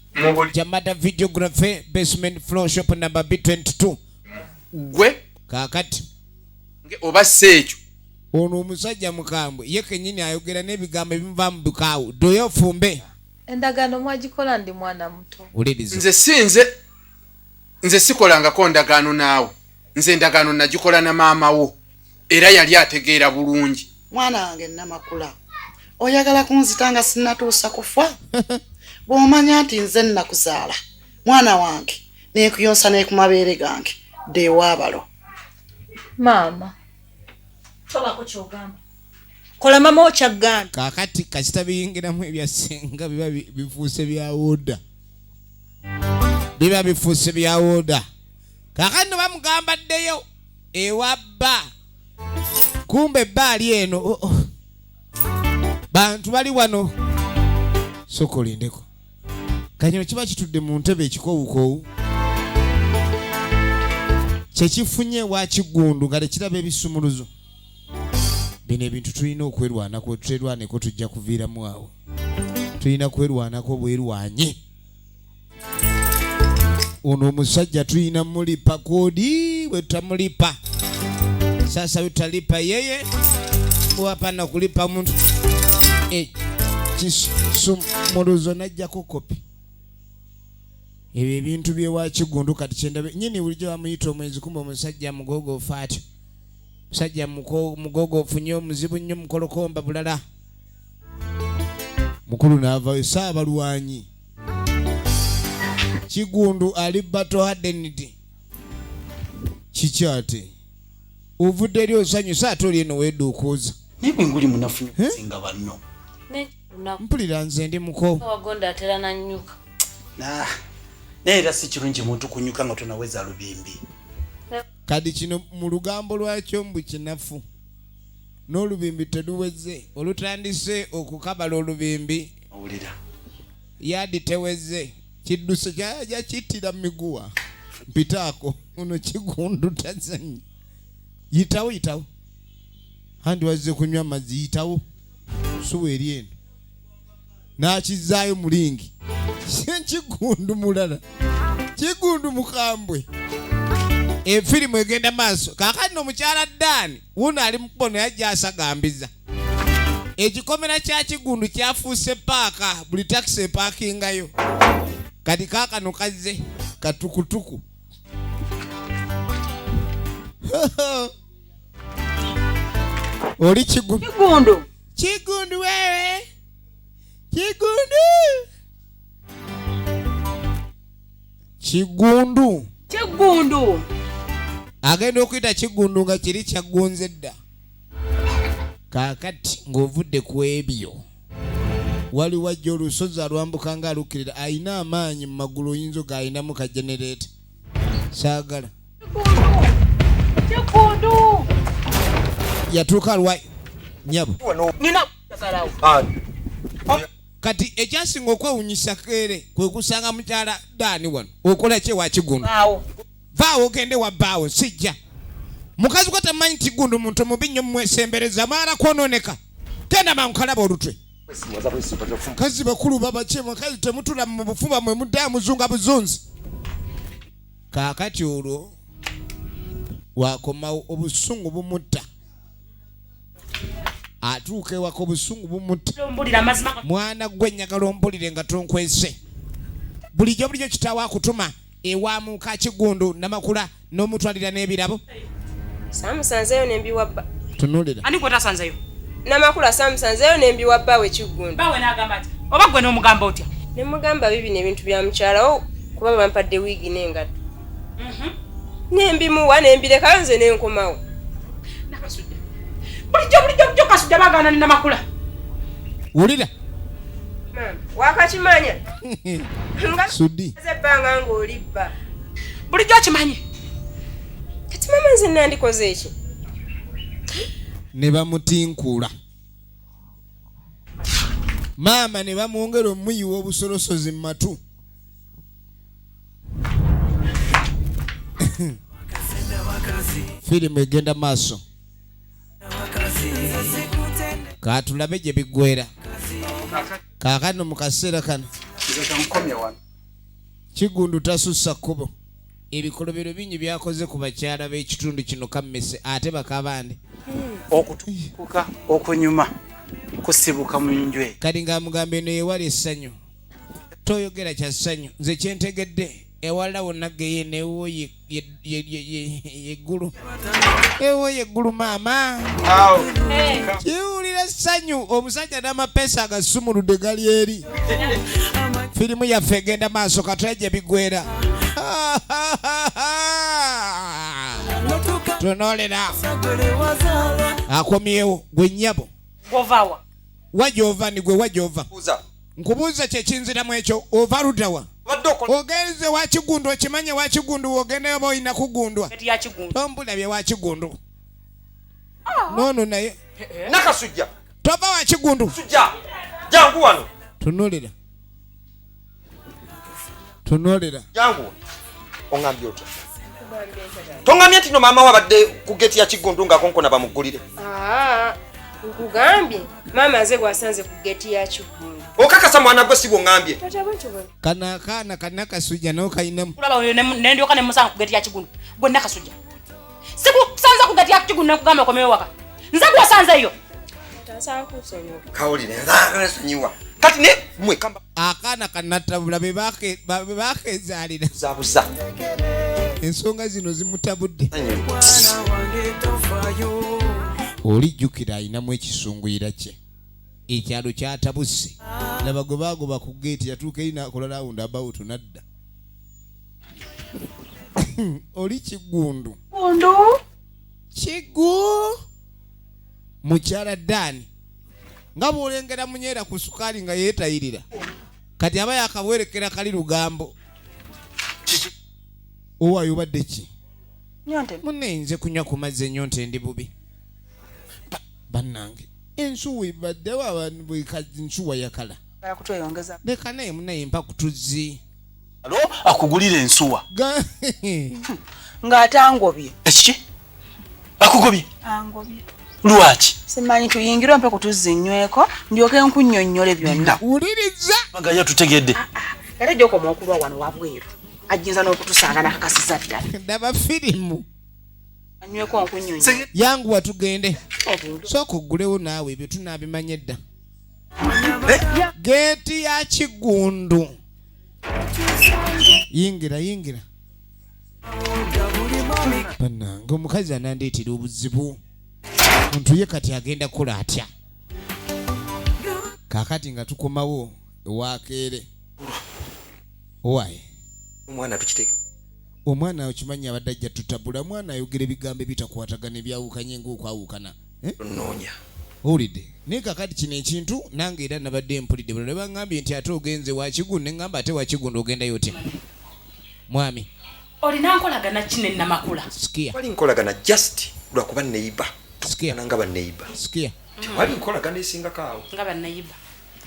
Jamada Videography Basement Floor Shop number B22 gwe kakati oba sekyo ono omusajja mukambwe ye kenyini ayogera n'ebigambo ebimuva mu bukaawu doyo ofumbe endagaano mwagikola ndi mwana muto nze sikolangako ndagaano naawe nze endagaano nagikola na maama wo era yali ategeera bulungi mwana wange namakula oyagala kunzitanga sinnatuusa kufa bw'omanya nti nze nnakuzaala mwana wange neekuyonsa neekumabeere gange deewaabalo maama tolako kyogamba kola mama okyagamba kaakati kasita biyingiramu ebyasenga biba bifuuse bya wooda kaakati no bamugamba ddeyo ewabba kumbe ebbaali eno bantu bali wano sokolindeko kanyino kiba kitudde mu ntebe ekikoowukoowu kyekifunye wa Kigundu nga tekiraba ebisumuluzo bino ebintu tulina okwerwanako tuterwaneko tujja kuviiramu awo tulina kwerwanako bwerwanye ono omusajja tulina mulipa koodi wetutamulipa sasa wetutalipa yeye wapana kulipa muntu kisumuluzo najjako kopi ebyo ebintu byewa Kigundu kati kyendabe nyini bulijjo bamuyita omwezi kumba omusajja mugogoofu atyo musajja mugogoofu nnyo muzibu nnyo mukolokomba bulala mukulu n'avayo saabalwanyi Kigundu ali battle hardened kikyate ovudde eri osanyusa ate oli eno weeduukuuza naye nguli munafu singa banno mpulira nze ndi muko wagonda atera nanyuka naye era si kirungi muntu kunyuka nga tonaweza lubimbi kadi kino mu lugambo lwakyo mbu kinafu n'olubimbi teruweze olutandise okukabala olubimbi owulira yadi teweze kidduse kyaja kittira mu miguwa mpitaako uno Kigundu tazanyi yitawo handi wazze kunywa amazzi yitawo suwa eri eno n'akizaayo mulingi Kigundu mulala Kigundu mukambwe efirimu egenda maaso kaakati n'omukyala Dani wuno ali mukubono yajja asagambiza ekikomera kya Kigundu kyafuuse paaka buli takisi epaakingayo kati kaakano kazze katukutuku Oli Kigundu. Kigundu. Kigundu wewe. Kigundu. Kigundu. Kigundu. Agenda okuyita Kigundu nga kiri kyagonze dda. Kaakati ng'ovudde ku ebyo. Waliwo ajja olusozi alwambuka nga alukirira ayina amaanyi mu magulu oyinza g'ayinamu ka genereeta. Saagala. Kigundu. Yatuuka alwayi. Nyabo. Nina kusalawo. Kati ekyasinga okwewunyisa keere kwe kusanga mukyala Daani wano. Okola ki wa Kigundu? Vaawo ogende wa bbaawo sijja. Mukazi ko tamanyi Kigundu muntu mubi nnyo mwesembereza maala kwonooneka. Genda mankalaba olutwe. Kazi bakulu babakye kazi temutula mu bufuba mwe muddayo muzunga buzunzi. Kaakati olwo wakomawo obusungu bumutta. Atuuka ewaka obusungu bumutta. Mwana gwe njagala ompulire nga tonkwese. Bulijjo kitaawo akutuma ewa muka Kigundu Namakula n'omutwalira n'ebirabo. Samusanzeyo nembiwabba. Tunulira. Ani gwe tasanzeyo? Namakula samusanzeyo nembiwabba we Kigundu. Bawe n'agamba ati oba gwe n'omugamba otya? Nemugamba bibi n'ebintu bya mukyalawo kuba bampadde wiigi n'engatto. Nembimuwa nembirekayo nze nenkomawo. Nakasudde. Bulijjo Kasudde bagaana ne Namakula. Wulira. Wakakimanya. Sudi. Zebbanga ng'olibba. Bulijjo akimanyi. Kati mama nze nandikoze eki? Ne bamutinkula. Maama ne bamwongera omuyiwa obusolosozi mu matu. Firimu egenda maaso. Katulabe gye biggwera. Kaakano mu kaseera kano Kigundu tasussa kkubo. Ebikolobero bingi byakoze ku bakyala b'ekitundu kino kammese ate bakabande. Okutukuka okunyuma kusibuka mu njwe. Kati ng'amugamba eno yewali essanyu. Toyogera kya ssanyu. Nze kyentegedde ewala wonna geye newo yeggulu. Ewo yeggulu maama. Kiwulira essanyu omusajja n'amapeesa agasumuludde gali eri. Firimu yaffe egenda maaso katula gye biggwera. Tunoolera. Akomyewo gwe nnyabo. Govaawa. Wajova ni gwe wajova. Nkubuuza kye kinziramu ekyo ova luddawa. Ogenze wa Kigundu okimanye wa Kigundu ogendeyo boyina kugundwa. Tombulabye wa Kigundu. Nono naye. Nakasujja. Tova wa Kigundu. Sujja. Jangu wano. Tunuulira. Tunuulira. Jangu. Ongambye otya. Tongambye nti no maama wabadde ku geti ya Kigundu nga konkona bamugulire. Nkugambye maama nze gwasanze ku geti ya Kigundu. Okakasa mwana gwe sibo ngambye. Kana Nakasujja n'okayinamu. Kulaba oyo nendyoka ne musanga ku geti ya Kigundu. Gwe Nakasujja. Sikusanza ku geti ya Kigundu nekugamba okomewo waka. Nze gwasanzeyo. Kawulire nzaagasonyiwa. Kati ne mwe kamba. Akaana kanatabula be bakezaalira. Zabuza. Ensonga zino zimutabudde. Olijjukira ayinamu ekisunguyira kye. Ekyalo kyatabuse. Laba gwe baagoba ku geeti yatuuka eri n'akola rawundi about nadda. Oli Kigundu. Mukyala Daani. Nga bw'olengera munyeera ku sukaali nga yeetayirira. Kati aba yakabwerekera kali lugambo. Owaayo obadde ki? Munne nze kunywa ku mazzi ennyonta ndi bubi. Bannange ensuwa ebaddewo abantu bwekazi nsuwa yakala. Leka naye munaye mpa kutuzzi. Alo akugulira ensuwa. Ng'atangobye. Ekiki? Akugobye? Angobye. Lwaki? Simanyi tuyingire mpe kutuzzi nyweko ndyoke nkunnyonnyole byonna. Wuliriza. Magaya tutegedde. Era gy'okoma okulwa wano wabweru. Ajjinza n'okutusanga nakakasiza ddala. Ndaba firimu. Anyweko nkunnyonnyole. Yangu watugende. Sooka oggulewo naawe ebyo tunaabimanye dda. Geeti ya Kigundu. Yingira. Bannange omukazi anandeetera obuzibu. Muntu ye kati agenda kukola atya? Kaakati nga tukomawo ewakeere. Owaye. Omwana tukiteeke. Omwana okimanyi abadde ajja tutabula. Mwana ayogera ebigambo ebitakwatagana ebyawukanye ng'okwawukana. Nnoonya. Owulidde naye kakati kino ekintu nange era nabadde mpulidde bano ne baŋŋambye nti ate ogenze Wakigundu ne ŋŋamba ate Wakigundu ogendayo otya? Mwami olina nkolagana kine namakula. Sikia. Wali nkolagana just lwakuba neiba. Sikia. Nga baneiba. Sikia. Wali nkolagana esingako awo. Nga baneiba.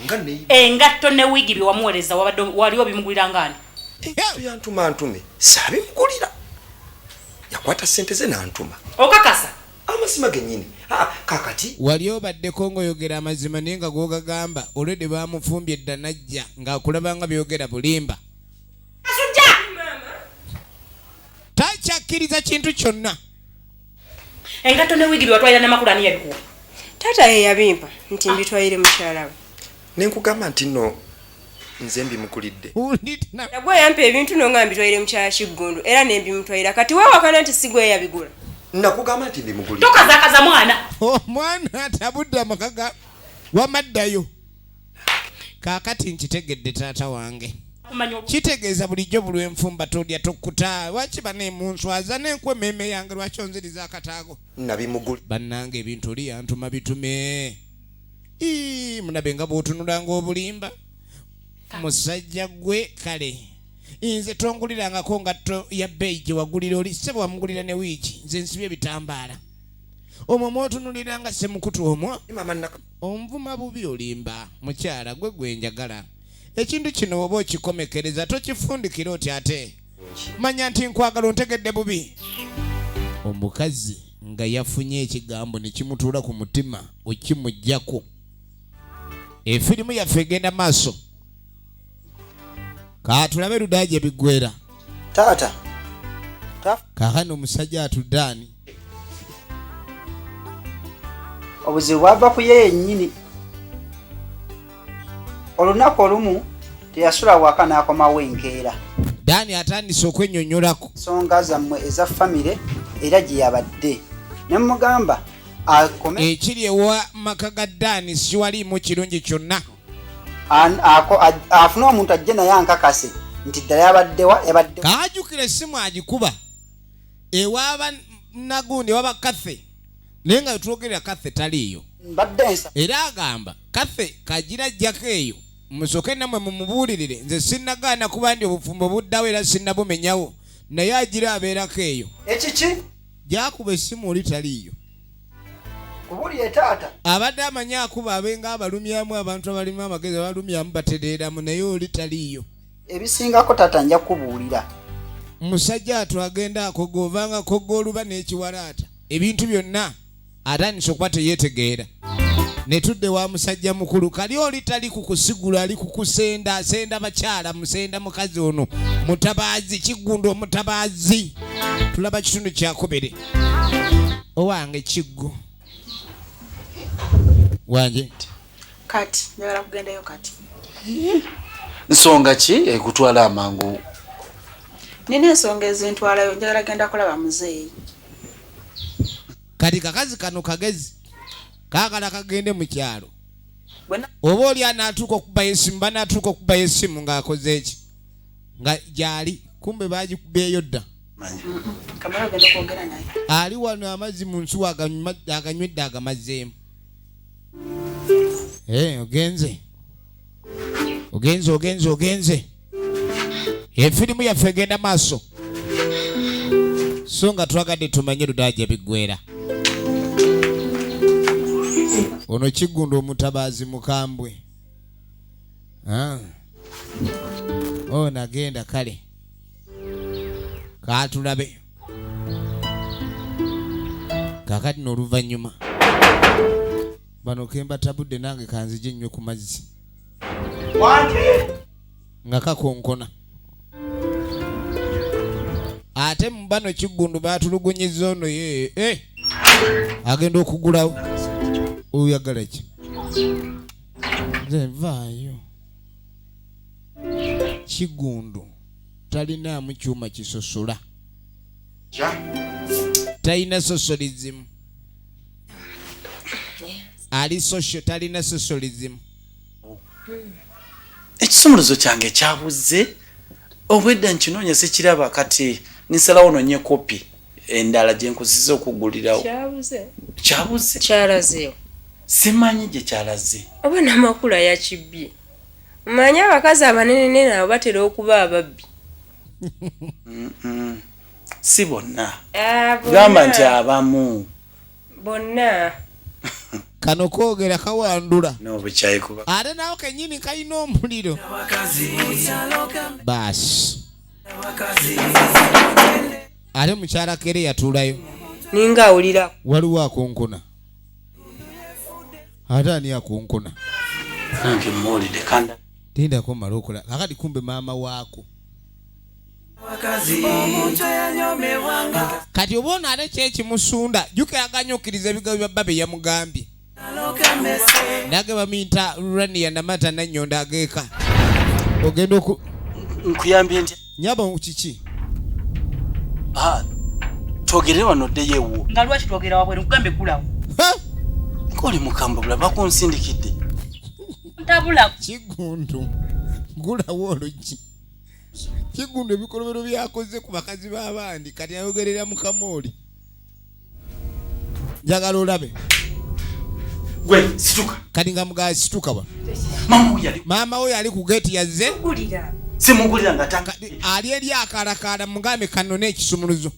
Nga neiba. Engatto ne wigi bye wamuweereza waliwo bimugulira ngani? Yantuma ntume. Saabimugulira. Yakwata ssente ze n'antuma. Okakasa. Amazima gennyini. Kakati wali obaddeko ng'oyogera amazima naye nga g'ogagamba olwedde baamufumbye edda najja ng'akulaba nga byogera bulimba. Takyakkiriza kintu kyonna. Engatto ne wigi bye watwalira n'amakula ani yabikuwa? Taata ye yabimpa nti mbitwalire mukyala we. ne nkugamba nti nno nze mbimugulidde. Nagwe yampa ebintu nonga mbitwalire mukyala Kiggundu era ne mbimutwalira kati weewakana nti sigwe yabigula. Nakugamba nti mbimugulidde. Tokazakaza mwana. Omwana atabudde amakaga wamaddayo. Kaakati nkitegedde taata wange. Kitegeeza bulijjo bulwa enfumba tolya tokkuta. Lwaki baneemunswaza n'enkwememe yange lwaki onziriza akataago? Nabimugulidde. Bannange ebintu oli yantuma bitume. Munabe nga bw'otunulanga obulimba. Musajja gwe kale. Nze tongulirangako ngatto ya bbeeyi gye wagulira oli ssebo wamugulira ne wiiki nze nsibye ebitambaala. Omwo mw'otunuliranga ssemukutu omwo. Onvuma bubi olimba mukyala gwe gwe njagala. Ekintu kino oba okikomekereza tokifundikira oti ate. Manya nti nkwagala ontegedde bubi. Omukazi nga yafunye ekigambo ne kimutuula ku mutima okimuggyako. Efirimu yaffe egenda maaso. Kaatulabe ludaaje biggwera. Taata. Kaakano omusajja atuddaani. Obuzibu bwava ku ye yennyini. Olunaku olumu teyasula waka n'akomawo enkeera. Daani atandise okwennyonnyolako ensonga zammwe eza famire era gye yabadde. Ne mugamba akome. Ekiri ewa maka ga Daani si waliimu kirungi kyonna. Afune omuntu ajje naye ankakase nti ddala yabadde. Kaajukira essimu agikuba. Ewaaba Nagundi ewaba Kathe. Naye nga twogera Kathe taliiyo. Era agamba Kathe kagira ajjako eyo. Musoke namwe mumubuulirire nze sinnagaana kuba ndi obufumbo buddawo era sinnabumenyawo. Naye agira abeerako eyo. Ekiki? Gyakuba essimu oli taliiyo. Kubuulire taata. Abadde amanya akuba abenga abalumyamu abantu abalimu amagezi abalumyamu batereeramu naye oli taliiyo. Ebisingako taata nja kubuulira. Musajja atwagenda akogoovanga akogooluba n'ekiwalaata. Ebintu byonna atandise okuba teyeetegeera. Ne tudde wa musajja mukulu kali oli tali kukusigula ali kukusenda asenda bakyala musenda mukazi ono mutabaazi Kiggundu omutabaazi. Tulaba kitundu kyakubiri. Owange Kiggu. Wanje. Kati njagala kugendayo kati. Nsonga ki ekutwala amangu? Nina ensonga ezintwalayo njagala genda kulaba muzeeyi. Kati kakazi kano kagezi. Kaagala kagende mu kyalo. Oba oli anaatuuka okuba essimu banaatuuka okuba essimu ng'akoze eki. Nga gyali kumbe baagikubeeyo dda. Kamala ogenda kwogera naye. Ali wano amazzi mu nsuwa aganywedde agamazzeemu. Ogenze. Efirimu yaffe egenda maaso. So nga twagadde tumanye ludaaje biggwera. Ono Kiggundu omutabaazi mukambwe. Nagenda kale. Kaatulabe. Kakati n'oluvannyuma. Bano kemba tabudde nange kanzije nnyo ku mazzi. Nga kakonkona. Ate mu bano Kiggundu baatulugunyizza ono ye. Agenda okugulawo. Oyagala ki? Nze nvaayo. Kiggundu talinaamu kyuma kisosola. talina socialism. Ali social talina socialism. Ekisumuluzo kyange kyabuze obwedda nkinoonya sikiraba kati nisalawo nonye kopi endala gye nkusiza okugulirawo. Kyabuze kyalazeewo simanyi gye kyalaze oba n'amakula yakibbye. Manyi abakazi abanene nabo batera okuba ababbi. Si bonna gamba nti abamu bonna kano koogera kawandula n'obukyayi kuba ate nawo kenyini kalina omuliro baasi ate mukyala kere yatuulayo ninga awulira waliwo akonkona ate ani akonkona nange muwulidde kanda tindako mala okola kakati kumbe maama waako kati oba ono ate kyekimusunda jukiraganya okkiriza ebigambo bya bba bye yamugambye nage bamuyita rania namata nanyonda ageeka ogenda nkuyambye ntya nyaba kiki twogere wano oddeyo ewuwo nga lwaki twogera wabweru nkugambe gulawo ng'oli mukambwe bula bakunsindikidde ntabulaku kigundu gulawo olugi kigundu ebikolobero byakoze ku bakazi b'abandi kati ayogerera mu kamooli njagala olabe gwe situka kati nga mugaa situka wa maama we yali ku geeti yazze simugulira nga ali eri akalakala mugambe kanone ekisumuluzo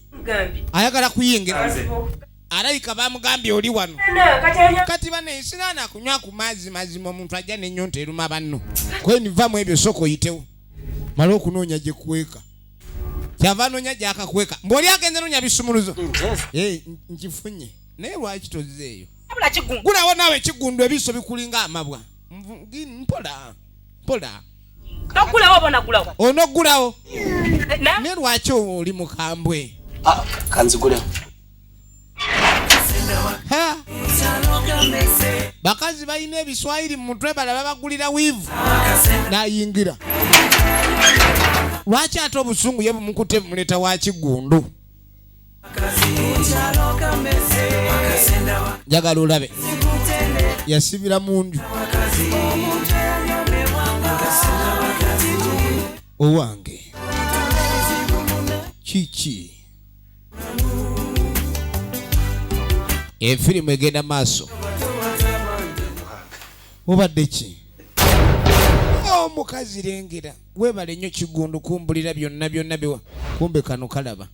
ayagala kuyingira alayika bamugambye oli wano kati baneesiraana akunywa ku mazzi mazima omuntu ajja n'ennyonta eruma banno kwenivamu ebyo soko oyitewo mala okunoonya gye kukweka kyava noonya gyakakweka mbw'oli agenze noonya bisumuluzo nkifunye naye lwaki tozzeeyo gulawo naawe ekigundu ebiso bikulinga amabwa mpola onogulawo ne lwaki oli mukambwe kanzigulewo bakazi balina ebiswayiri mu mutwe balaba bagulira wiivu nayingira lwaki ate obusungu ye bumukute bumuleta wa kigundu njagala olabe yasibira mundu owange kiki efirimu egenda maaso obadde ki omukazi lengera webale nnyo kigundu kumbulira byonna byonna biwa kumbe kano kalaba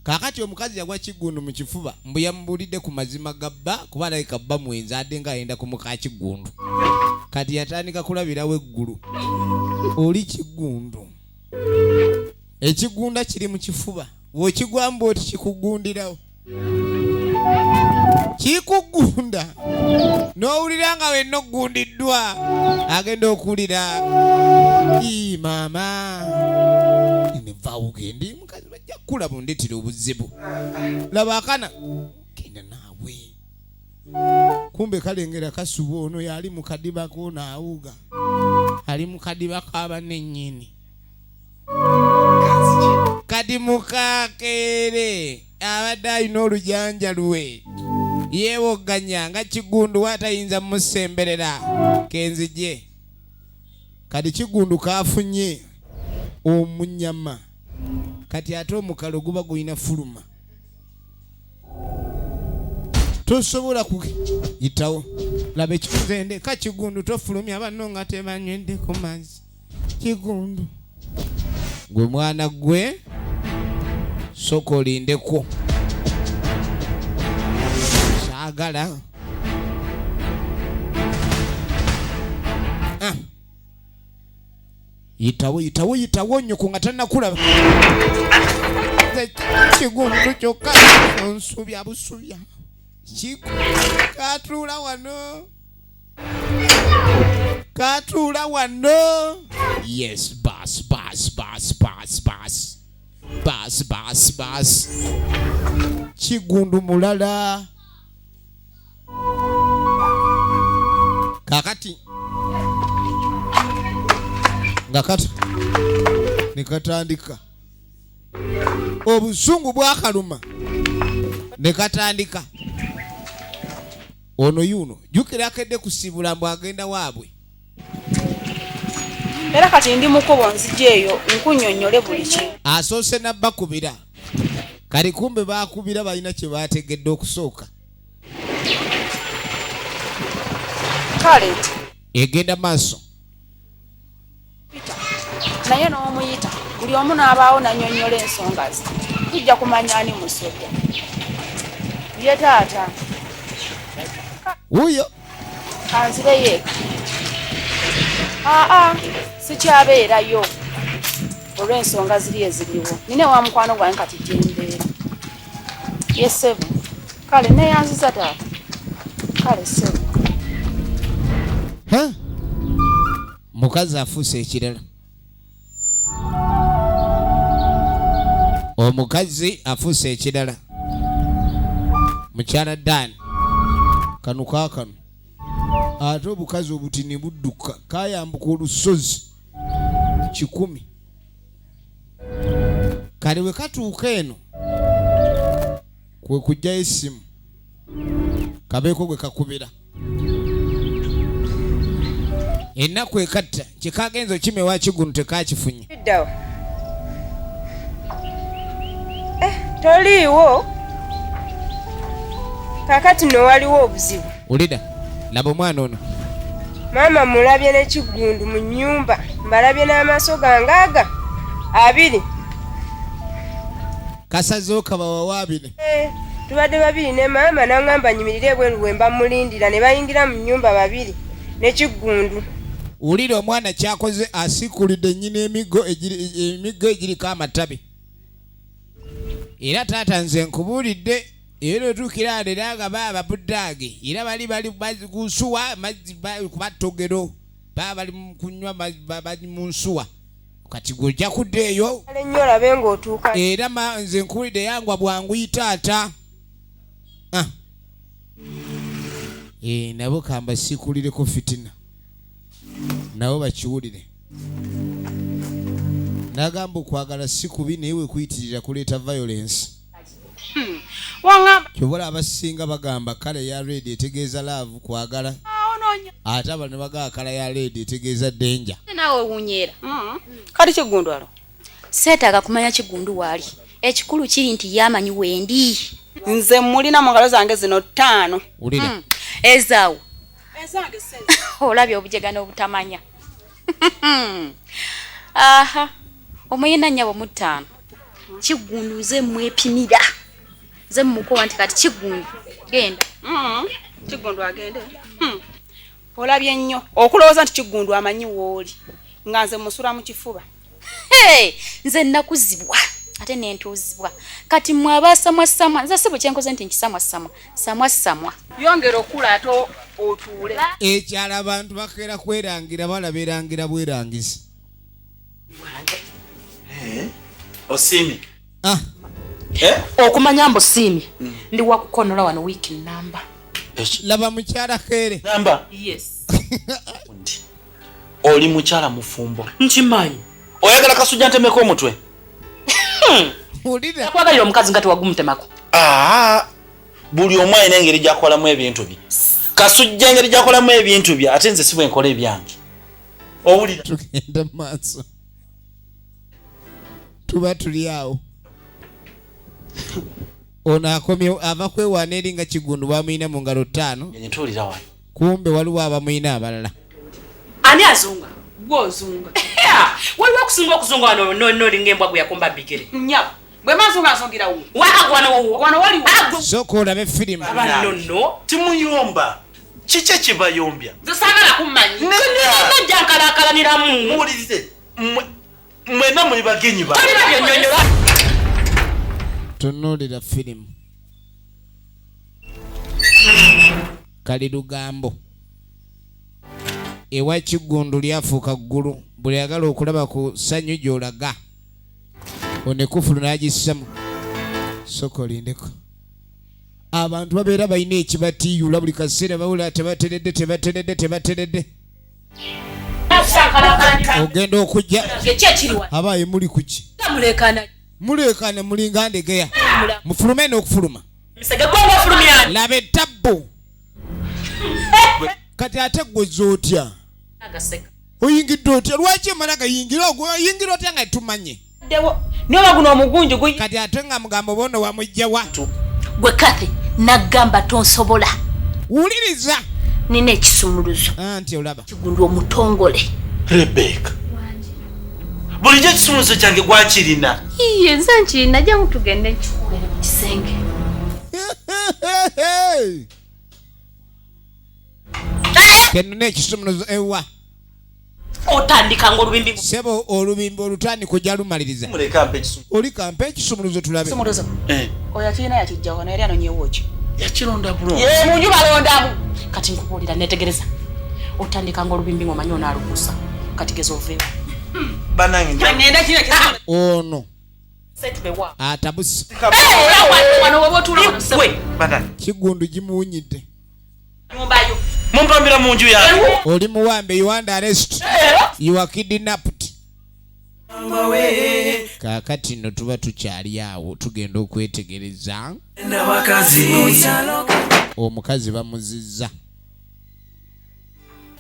kakati omukazi yagwa kigundu mu kifuba mbu yamubulidde ku mazima gabba kuba alayika bba mwenzi adde nga ayenda kumuka kigundu kati yatandika kulabirawo eggulu oli kigundu ekigunda kiri mu kifuba wokigwamba oti kikugundirawo kikugunda n'owulira nga wenna oggundiddwa agenda okuwulira maama nevawugendi mukazi bajja kulaba ondetera obuzibu laba akana genda naawe kumbe kalengera kasuba ono yali mu kadiba konaawuga ali mu kadiba kaba nennyini kati mukakere abadde alina olujanja lwe yeewoganya nga kigundu watayinza musemberera kenzije kati kigundu kafunye omunyama kati ate omukalo guba gulina fuluma tosobola kuyitawo laba ekikuzende ka kigundu tofulumya abanno nga tebanywedde ku mazzi kigundu gwe mwana gwe soko olindeko saagala yitawo nnyoko nga tannakulaba kigundu kyokka onsubya busubya katuula wano yes bas kigundu mulala kakati nga kata nekatandika obusungu bwakaluma ne katandika. Ono yuno jukira akedde kusibula mbu agenda waabwe. Era kati ndi mukubo nzijeeyo nkunnyonnyole buli kimu. Asoose nabbakubira. Kali kumbe baakubira balina kye baategedde okusooka. Kale egenda maaso. Naye n'omuyita buli omu n'abaawo nannyonnyola ensonga ze. Tujja kumanya ani musobya. Ye taata. Wuyo. Anzireyo eka. Sikyabeerayo olw'ensonga ziri eziriwo. Nina wa mukwano gwange kati gyembeera. Ye ssebo. Kale neeyanziza taata. Kale ssebo. Mukazi afuuse ekirala. Omukazi afuuse ekirala. Mukyala Dan. Kano kaakano. Ate obukazi obutini budduka kayambuka olusozi 10. Kale we katuuka eno kwe kujjayo essimu kabeeko gwe kakubira. Ennaku ekatta kyekagenza okimewa Kiggundu tekakifunye. Toliiwo kakati no waliwo obuzibu. Ulida laba omwana ono. Maama mulabye ne Kiggundu mu nnyumba mbalabye n'amaaso gange aga 2. Kasazeewo kabawa waabine. Tubadde 2 ne maama n'angamba nyimirire ebweru we mbamulindira ne bayingira mu nnyumba 2 ne Kiggundu. Ulida omwana kyakoze asikulidde nnyina emiggo egiriko amatabi. Era taata nze nkubuulidde era otuukira awo nga baba buddaage era bali kunsuwa mazzi kubatogero baba bali kunywa bali mu nsuwa kati gojja kuddeeyo nnyo olabe ng'otuuka era nze nkuwulidde yangwa bwanguyi taata. Nabo kamba sikulireko fitina nabo bakiwulire. Nagamba okwagala si kubi naye we kuyitirira kuleeta violence. Kyobola abasinga bagamba kala ya red etegeeza love kwagala. Ate abano bagamba kala ya red etegeeza danger. Naawe wunyera. Kati Kiggundu alo. Seetaaga kumanya Kiggundu waali. Ekikulu kiri nti yamanyi wendi. Nze mulina mu ngalo zange zino 5. Ulira. Ezaawo. Ezange seze. Olabye obujegano obutamanya. Omuyina nnyabo mu 5. Kiggundu ze mwepimira. Ze mukowa nti kati Kiggundu genda. Kiggundu agende. Olabye nnyo okulowooza nti Kiggundu amanyi wooli nga nze musula mu kifuba. Nze nakuzibwa ate nentuuzibwa kati mwabasamwasamwa nze si bukyenkoze nti nkisamwasamwa. Yongera okula ate otuule. Ekyala abantu bakeera kwerangira balaberangira bwerangizi. Osiimi. Okumanya mbo siimi ndi wakukonola wano wiki namba. Laba mukyala kere. Namba? Yes. Oli mukyala mufumbo. Nkimanyi. Oyagala kasujja ntemeko omutwe? Ulira. Yakwagalira omukazi nga tewagumutemako. Buli omu alina engeri gy'akolamu ebintu bye. Kasujja engeri gy'akolamu ebintu bye ate nze si bwe nkola ebyange. Owulira? Tugenda maaso. Tuba tuli awo. Ono akomye ava kwewaana eri nga Kiggundu bamuyina mu ngalo 5. Ntuulira wano. Kumbe waliwo abamuyina abalala. Ani azunga? Gwozunga. Waliwo okusinga okuzunga wano nolinga embwa gwe yakomba bigere. Nnyabo. Bwe mazunga azungira wo. Wano waliwo. Sooka olabe firimu. Abannono. Timuyomba. Kiki ekibayombya? Nze saagala kummanyi. Najja nkalakalaniramu. Muwulirize. Mwena muli bagenyi ba. Tunuulira firimu. Kali lugambo. Ewa Kiggundu lyafuuka ggulu buli ayagala okulaba ku ssanyu gy'olaga. Onekufulu n'agissamu. Sooka olindeko. Abantu babeera balina ekibatiiyula buli kaseera bawulira tebateredde. Ogenda okujja. Abaaye muli kuki? Tamulekana. mulekane mulinga ndegeya mufulume n'okufuluma laba ettabbo kati ate gwoza otya oyingidde otya lwaki emala gayingira oyingira otya nga tumanye niba guno omugunju kati ate nga mugamba oba ono wamugjawa gwe Kathy nagamba tonsobola wuliriza nina ekisumuluzo anti olaba Kigundu omutongole Rebecca bulijjo ekisumuluzo kyange gwakirina iye nze nkirina jamu tugende nkikubere mu kisenge kenuna ekisumuluzo ewa otandika nga olubimbi sebo olubimbi olutandika ojja lumaliriza oli kampa ekisumuluzo tulabe oyo kirina yakijja wano eri anonyewo ki yakironda bulungi munju balondamu kati nkubuulira netegereza otandika nga olubimbi ng'omanyi onaalukuusa kati geza oveewo ono atabusa Kigundu gimuwunyidde mumpambira mu nju yange oli muwambe you under arrest you are kidnapped kaakati nno tuba tukyali awo tugenda okwetegereza omukazi bamuzizza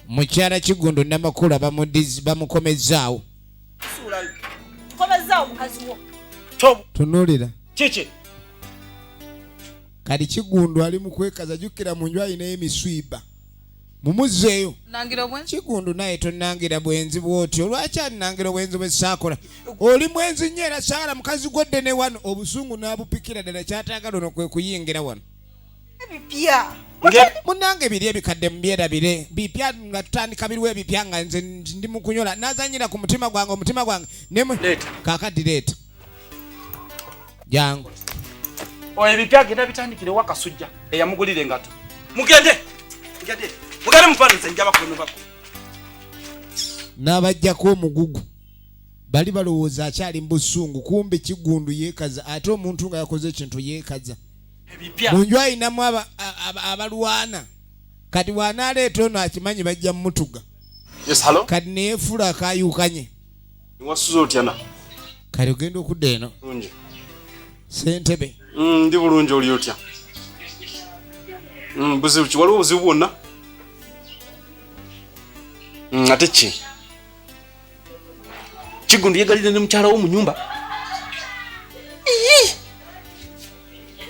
mukyala Kigundu Namakula bamukomezaawo tunuulira kiki kati Kigundu ali mu kwekaza jjukira mu nju alinayo emiswiba mumuzzeeyo Kigundu naye tonangira bwenzi bwotyo lwaki alinangira obwenzi bwe saakola oli mwenzi nnyo era saala mukazi gwadde ne wano obusungu n'abupikira ddala kyataagala ono kwe kuyingira wano ebipya munange biri ebikadde mubyerabire bipya nga tutandika biriwo ebipya nga nze ndi mu kunyola nazanyira ku mutima gwange kaakati leeta jangu oyo ebipya genda bitandikire wakasujja eyamugulira engato mugende mufaananyize njaba kunubako n'abajjako omugugu bali balowooza akyali mu busungu kumbe Kigundu yeekaza ate omuntu nga yakoze ekintu yeekaza mu nju ayinamu abalwana kati bw'anaaleeta ono akimanyi bajja mumutuga kati neyefuula akaayukanye kati ogenda okudda eno Ssentebe ndi bulungi oli otya buzibu ki waliwo obuzibu bwonna ate ki Kigundu yegalire ne mukyala wo mu nyumba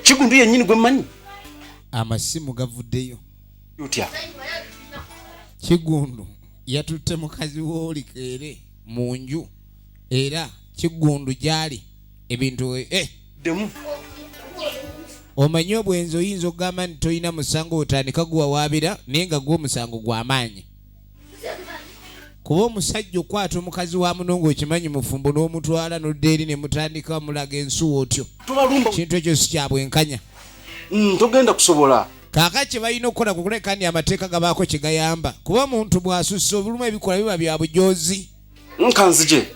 Kigundu yennyini gwe mmanyi amasimu gavuddeyo otya Kigundu yatutte mukazi w'olikeere mu nju era Kigundu gyali ebintu demu omanyi obwenzi oyinza okugamba nti tolina musango otandika guwawaabira naye nga gw'omusango gw'amaanyi kuba omusajja okwata omukazi wa munongo okimanyi mufumbo n'omutwala n'odda eri ne mutandika mulaga ensuwa otyo kintu ekyo si kya bwenkanya togenda kusobola kaaka kye balina okukola kukuleka ndi amateeka gabaako kye gayamba kuba omuntu bw'asussa obulumu ebikola biba bya bujoozi nkanzije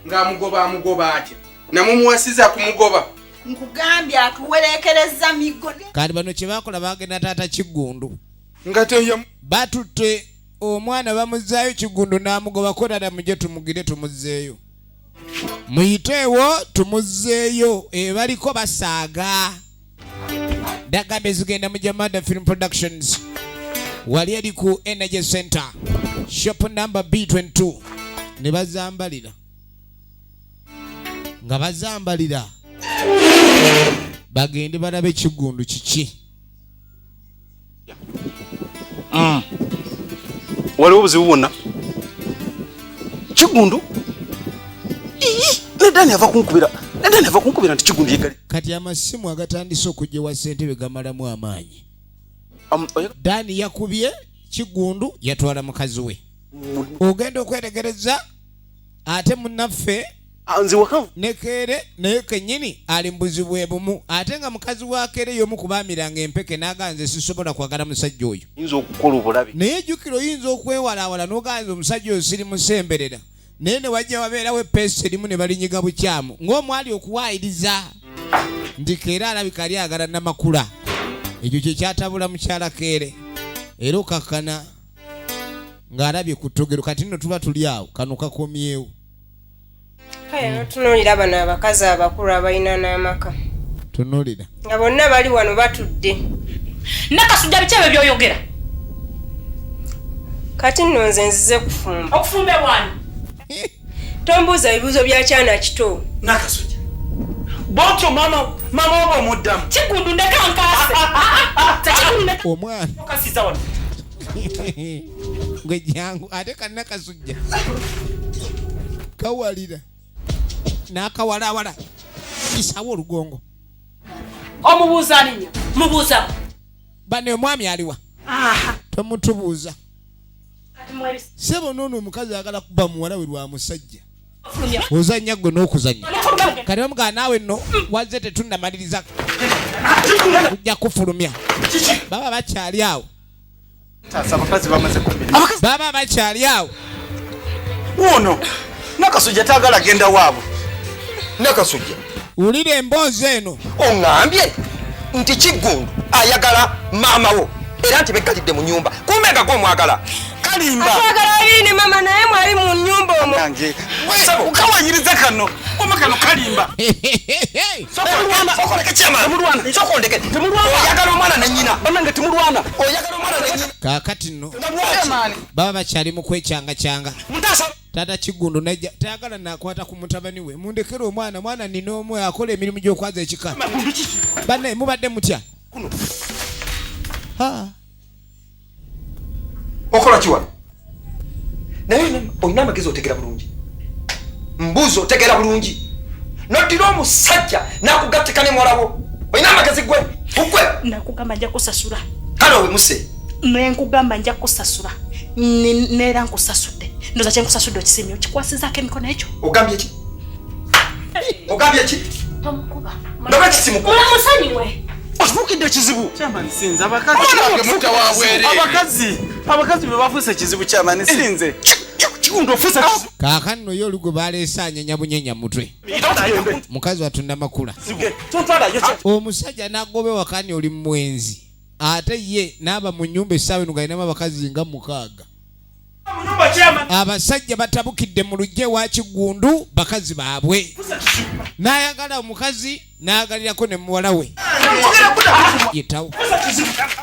ng'amugoba atya namumuwasiza kumugoba nkugambye atuwerekereza migo kandi bano kye bakola bagenda taata Kigundu nga teya batutte omwana bamuzzaayo Kigundu n'amugobako dada mujje tumugire tumuzzeeyo muyiteewo tumuzzeeyo baliko basaaga dagambe zigenda mu Jamada Film Productions wali eri ku Energy Center shop number B22 ne bazambalira nga bazambalira bagende balabe Kigundu kiki waliwo obuzibu bwonna Kigundu nedani ava kunkubira nti Kigundu yegali kati amasimu agatandise okujja wa ssentebe gamalamu amaanyi Dani yakubye Kigundu yatwala mukazi we ogenda okwetegereza ate munnaffe nekere naye kennyini ali mbuzi bwe bumu ate nga mukazi wa kere y'omu kubaamiranga empeke n'aganze sisobola kwagala musajja oyo naye jjukira oyinza okwewalawala n'oganza omusajja oyo siri musemberera naye ne wajja wabeerawo epeesi erimu ne balinyiga bukyamu ng'omwali okuwaayiriza nti keera alabika ali agala Namakula ekyo kye kyatabula mukyala kere era okakkana ng'alabye ku ttogero kati nno tuba tuli awo kano kakomyewo kale notunuulira bano abakazi abakulu abalina n'amaka tunuulira nga bonna bali wano batudde. Nakasujja biki ebyo by'oyogera? Kati nno nze nzize kufumba. Okufumba wani? Tombuuza bibuuzo bya kyana kito. Nakasujja bwotyo mama oba omuddamu Kigundu ndeka nkaase. omwana Okasiza wano. gwe jangu ate kannakasujja kawalira n'akawalawala kisawo olugongo. Omubuuza ninyo. Mubuuza. Bane omwami aliwa. Tomutubuuza. Sebo nono omukazi agala kuba muwala we lwa musajja. Ozanya gwe n'okuzanya. Kale omugaa naawe nno wazze tetunnamaliriza. Ojja kufulumya. Baba bakyali awo. abakazi bamaze kumira. Baba bakyali awo. Wono Nakasujja taagala genda waabwe. Nakasujja Wulira emboozi eno. oŋŋambye nti Kigundu ayagala maama wo era nti beggalidde mu nnyumba kumbe nga gw'omwagala. Kalimba Atwagala aliine mama naye mwali mu nnyumba omwo. nange ukawanyiriza kano koma kano kalimba. Sokoleke kyamaani sokondeke oyagala omwana ne nnyina Banange timulwana. oyagala omwana ne nnyina. Kaakati nno baba bakyali mu kwekyanga-kyanga. Taata Kigundu najja tayagala nakwata ku mutabani we. Mundekere omwana nina omwe akola emirimu gy'okwaza ekika. Banne mubadde mutya? Okola kiwano naye olina amagezi otegera bulungi. Mbuuzi otegera bulungi. Noddira omusajja n'akugattika ne muwalawo. Olina amagezi gwe kugwe. Nakugamba nja kusasula. Kale owe muse. Nkugamba nja kusasula. Neera nkusasudde. Ndoza kye nkusasudde okisimye okikwasizaako emikono ekyo. Ogambye ki? Ogambye ki? Tomukuba. Ndaba kisimukuba. Olamusonyiwe. Osifukidde ekizibu. Kyamani sinze abakazi be bafuuse ekizibu kyamani sinze. Kigundu ofuuse ekizibu. Kaakano nno ye olugo baleese anyenya bunyenya mutwe. Mukazi watunda makula. Omusajja n'agobe wakani oli mwenzi. Ate ye n'aba mu nnyumba essaawa eno galinamu abakazi nga 6. Abasajja batabukidde mu lugye wa Kigundu bakazi baabwe. N'ayagala omukazi n'agalirako ne muwala we. Yetawo.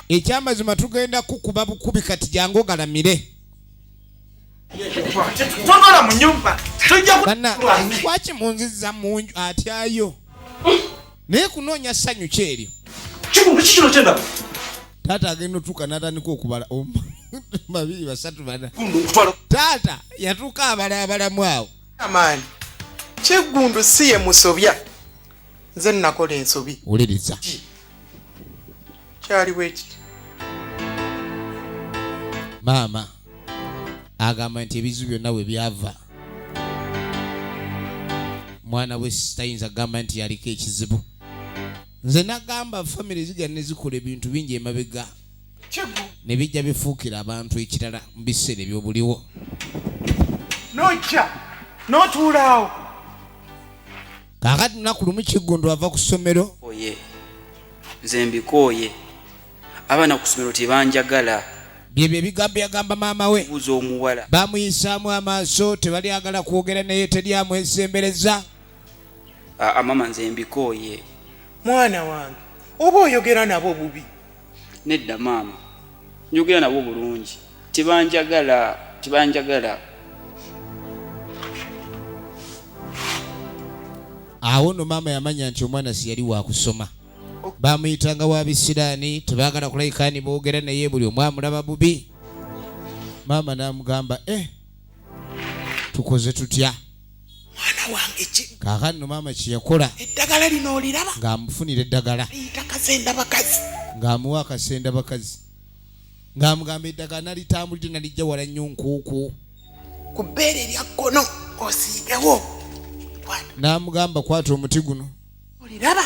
Ekyamazima tugenda kukuba bukubi kati jangu ogalamire. Tonola mu nyumba. Banna waki munziza munju atyayo. Naye kunoonya ssanyu kyeryo. Kigundu kikino kyenda. Taata agenda otuuka n'atandika okubala 2 2 3 4. Taata yatuuka abalamu awo. Amaani Kigundu si ye musobya. Nze nakola ensobi. Wuliriza. Kyaliwo ekiti. Maama agamba nti ebizibu byonna we byava. Mwana we sitayinza agamba nti yaliko ekizibu. Nze nagamba famire zigenda ne zikola ebintu bingi emabega. Ne bijja bifuukira abantu ekirala mu biseera ebyobuliwo. Nojja n'otuulaawo. Kaakati lunaku lumu Kigundu ava ku ssomero. Oye nze mbikooye abaana ku ssomero tebanjagala. Byebyo ebigambo yagamba maama we. Buuza omuwala Bamuyisaamu amaaso tebalyagala kwogera naye teryamwesembereza. Mama nze mbikooye. Mwana wange oba oyogera nabo bubi. Nedda maama njogera nabo bulungi. Tebanjagala. Awo no maama yamanya nti omwana si yali wa kusoma. Bamuyitanga wa bisiraani tebaagala kulayikaani boogera naye buli omu amulaba bubi. Maama n'amugamba tukoze tutya? Mwana wange ki? Kaakano no maama kye yakola Eddagala lino oliraba? ng'amufunira eddagala. Liyita Kasenda Bakazi. Ng'amuwa Kasenda Bakazi. Ng'amugamba eddagala nalitambulidde nalijja wala nnyo nkuuku. Ku bbeere erya kkono osiigewo. N'amugamba kwata omuti guno. Oliraba?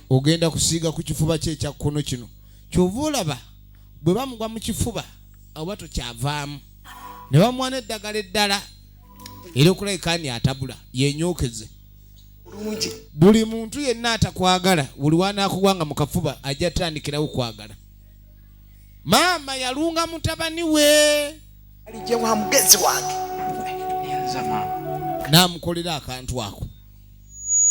Ogenda kusiiga ku kifuba kye ekya kkono kino. Kyova olaba bwe bamugwa mu kifuba oba tokyavaamu. Ne bamuwa n'eddagala eddala era okulayikaani atabula yenyookeze. Buli muntu yenna atakwagala buli wanaakugwanga mu kafuba ajja atandikirawo kwagala. Maama yalunga mutabani we. Alijja wa mugezi wange. n'amukolera akantu ako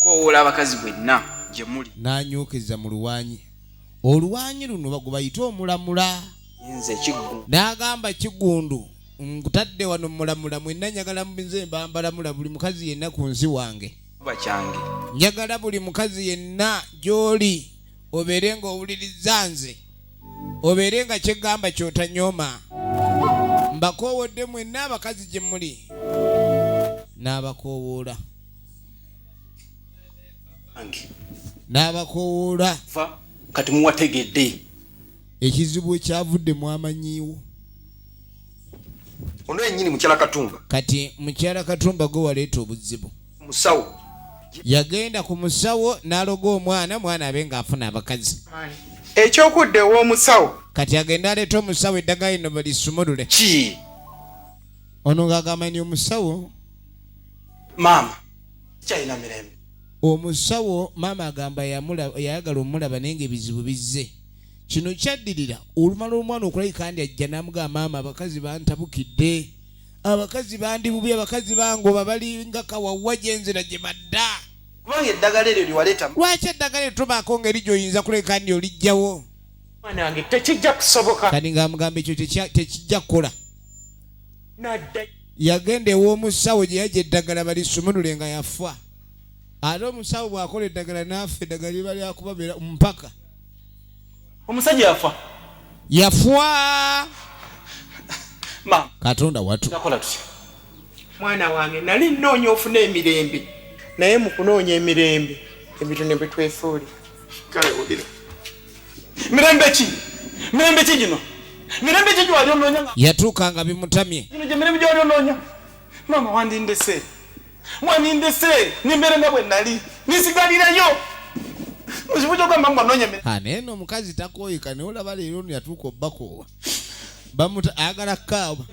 koowoola abakazi bwenna gye muli n'anyukiza mu luwanyi. Oluwanyi luno gwe bayita omulamula. nze Kigundu N'agamba Kigundu, nkutadde wano mulamula, mwenna njagala nze mbambalamula buli mukazi yenna ku nsi wange. kuba kyange Njagala buli mukazi yenna gy'oli obeere ng'owuliriza nze, obeere nga kyegamba ky'otanyooma. Mbakoowodde mwenna abakazi gye muli. N'abakoowoola. N'abakoowoola. Kati muwategedde. Ekizibu ekyavudde mwamanyiiwo. Ono yennyini mukyala Katumba. Kati mukyala Katumba gwe waleeta obuzibu. Musawo. Yagenda ku musawo n'aloga omwana abe ng'afuna abakazi. Ekyokudde ew'omusawo. Kati agenda aleeta omusawo eddagala lino balisumulule. Ki? Ono ng'agamba ni omusawo. Maama, kyalina mirembe. Omusawo maama agamba yayagala omulaba naye ng'ebizibu bizze. Kino kyaddirira olumala omwana okulabika ndi ajja n'amugamba maama abakazi bantabukidde. Abakazi bandi bubi, abakazi bangoba bali nga kawawa gyenzira gye badda. Kubanga eddagala eryo liwaleeta. Lwaki eddagala eryo tobaako ngeri gy'oyinza kulabika ndi olijjawo? Mwana wange tekijja kusoboka. Kati ng'amugamba ekyo tekijja kukola. Nadda. Yagenda ew'omusawo gye yajja eddagala balisumulule nga yafa. Ate omusawo bw'akola eddagala n'afa, eddagala liba lyakubabera mpaka. Omusajja yafa. Yafwa. Ma. Katonda watu. Nakola tutya? Mwana wange nali nnoonya ofuna emirembe. Naye mu kunoonya emirembe ebintu ne bitwefuuli. Kale odira. Mirembe ki? Mirembe ki gino? Mirembe ki gy'ali onoonya nga? Yatuuka nga bimutamye. Gino gye mirembe gy'ali onoonya. Maama wandindese. Wandindese. Nimbeere nga bwe nali. Nisigalirayo. Ozibuja ogamba nga onoonya mirembe. Naye nno omukazi takooyika naye olaba leero ono yatuuka obbakoowa. Ayagala kaaba.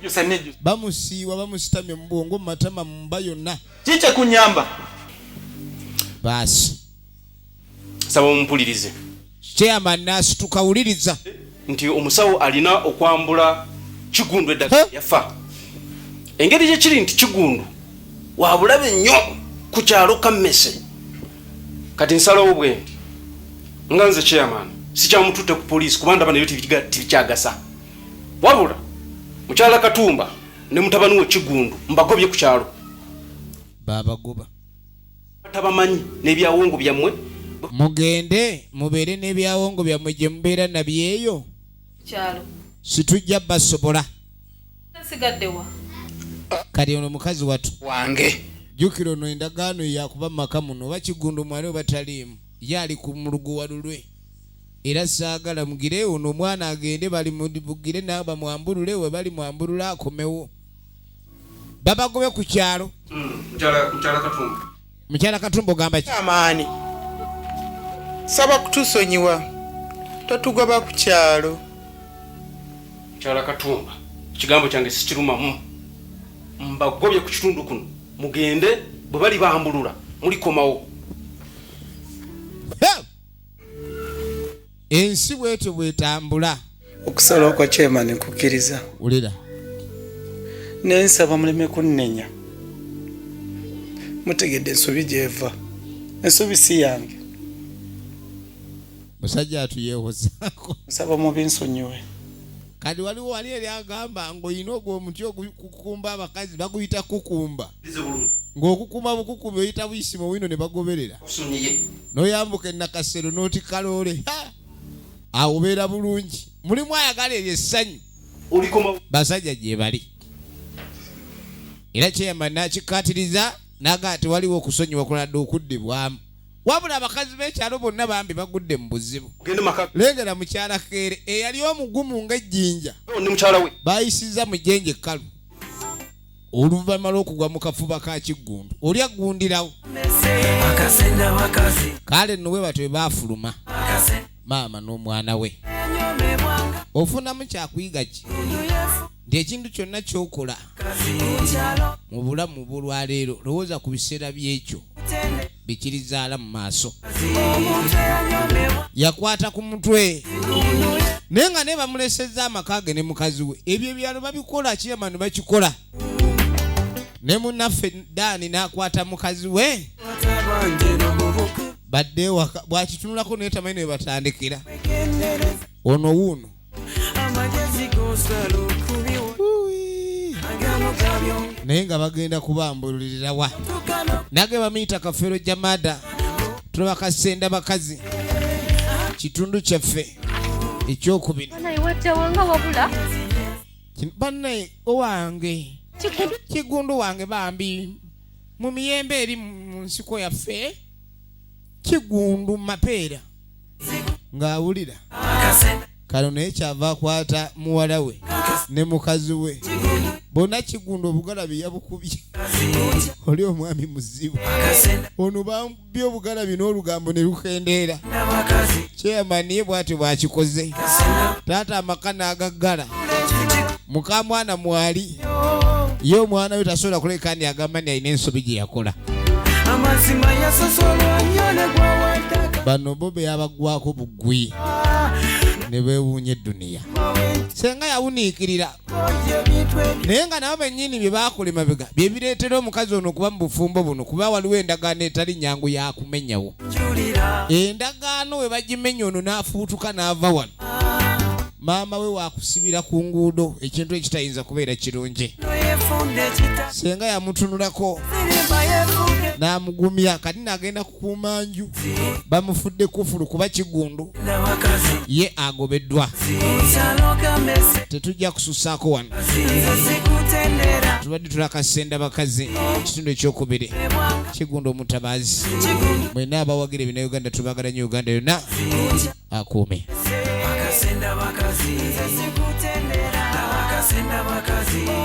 Bamusiiwa bamusitamye mu bwongo mu matama mu mba yonna. Kiki kunyamba? Baasi. Saba omumpulirize. Chairman n'asituka wuliriza. Nti omusawo alina okwambula Kigundu eddagala yafa. Engeri gye kiri nti Kigundu wabulabe nnyo ku kyalo Kammese. Kati nsalawo bwe nti nga nze chairman sikyamututte ku poliisi kubanga ndaba nebyo tibikyagasa. Wabula mukyala Katumba ne mutabani we Kigundu mbagobye ku kyalo. Babagoba. Tabamanyi n'ebyawongo byammwe. Mugende mubeere n'ebyawongo byammwe gye mubeera nabyeyo. Kyalo. Situjja basobola. Nsigaddewa. Kati ono mukazi watu. Wange. Jjukira ono endagaano yakuba mu maka muno oba Kigundu mwali oba taliimu. Ye ali ku mulugu walulwe. Era saagala mugire ono omwana agende bali mubugire nawe bamwambulule we bali mwambulule akomewo. Babagobe ku kyalo. Mukyala Katumba. Mukyala Katumba ogamba ki? Amaani. Saba kutusonyiwa. Totugoba ku kyalo. Mukyala Katumba. Kigambo kyange sikirumamu. Mbagobye ku kitundu kuno. Mugende bwe bali bambulula mulikomawo. Ensi bwetyo bwetambula. Okusalawo kwa chairman nkukkiriza. Ulira. Nensaba muleme kunnenya. Mutegedde ensobi gyeva. Ensobi si yange. Musajja atuyeewozaako. Nsaba mubi nsonyiwe. Kati waliwo wali eri agamba ng'olina ogw'omuti okukumba abakazi baguyita kukumba. Ng'okukuma bukukumba oyita buyisimo wino ne bagoberera. N'oyambuka ennakasero n'oti kaloole. Awo obeera bulungi. Mulimu ayagala eryo essanyu. Basajja gye bali. Era Chairman n'akikkaatiriza n'agamba nti waliwo okusonyiwa kuladde okuddibwamu. Wabula abakazi b'ekyalo bonna bambi bagudde mu buzibu. Lengera mukyala Keere eyali omugumu ng'ejjinja. Baayisizza mu jjenje ekkalu. Oluvannyuma lw'okugwa mu kafuba ka Kigundu. Oli aggundirawo. Kale nno bwe batyo baafuluma. Maama n'omwana we. Ofunamu kyakuyiga ki? Nti ekintu kyonna ky'okola mu bulamu bw'olwaleero lowooza ku biseera by'ekyo bikirizaala mu maaso. Yakwata ku mutwe naye nga ne bamulesezza amaka ge ne mukazi we. Ebyo ebyalo babikola Chairman bakikola. ne munaffe Dani n'akwata mukazi we badde bwakitunulako naye tamanyi ne batandikira ono wuuno naye nga bagenda kubambulirira wa nage bamuyita Kafero Jamada tulaba Kasenda Bakazi kitundu kyaffe ekyokubiri bannaye owange Kigundu wange bambi mu miyembe eri mu nsiko yaffe Kigundu mapeera ng'awulira kano naye kyava akwata muwala we ne mukazi we bonna Kigundu obugalabi yabukubye oli omwami muzibu ono bambye obugalabi n'olugambo ne lukendeera kyeyamaniye bw'atyo bwakikoze taata amaka n'agaggala muka mwana mwali ye omwana we tasobola kuleka ni agamba ni alina ensobi gye yakola bano bo be yabagwako bugwi ne beewuunya edduniya senga yawuniikirira naye nga nabo bennyini bye baakola emabega bye bireetera omukazi ono okuba mu bufumbo buno kuba waliwo endagaano etali nyangu yakumenyawo endagaano we bagimenya ono n'afuutuka n'ava wano maama we wakusibira ku nguudo ekintu ekitayinza kubeera kirungi senga yamutunulako n'amugumya kati n'agenda kukuuma nju bamufudde kufulu kuba Kigundu ye agobeddwa tetujja kususaako wano tubadde tula Kasenda Bakazi kitundu ekyokubiri Kigundu omutabaazi mwena abawagira ebina Uganda tubagala nnyo Uganda yonna akuume Kasenda Bakazi, Kasenda Bakazi.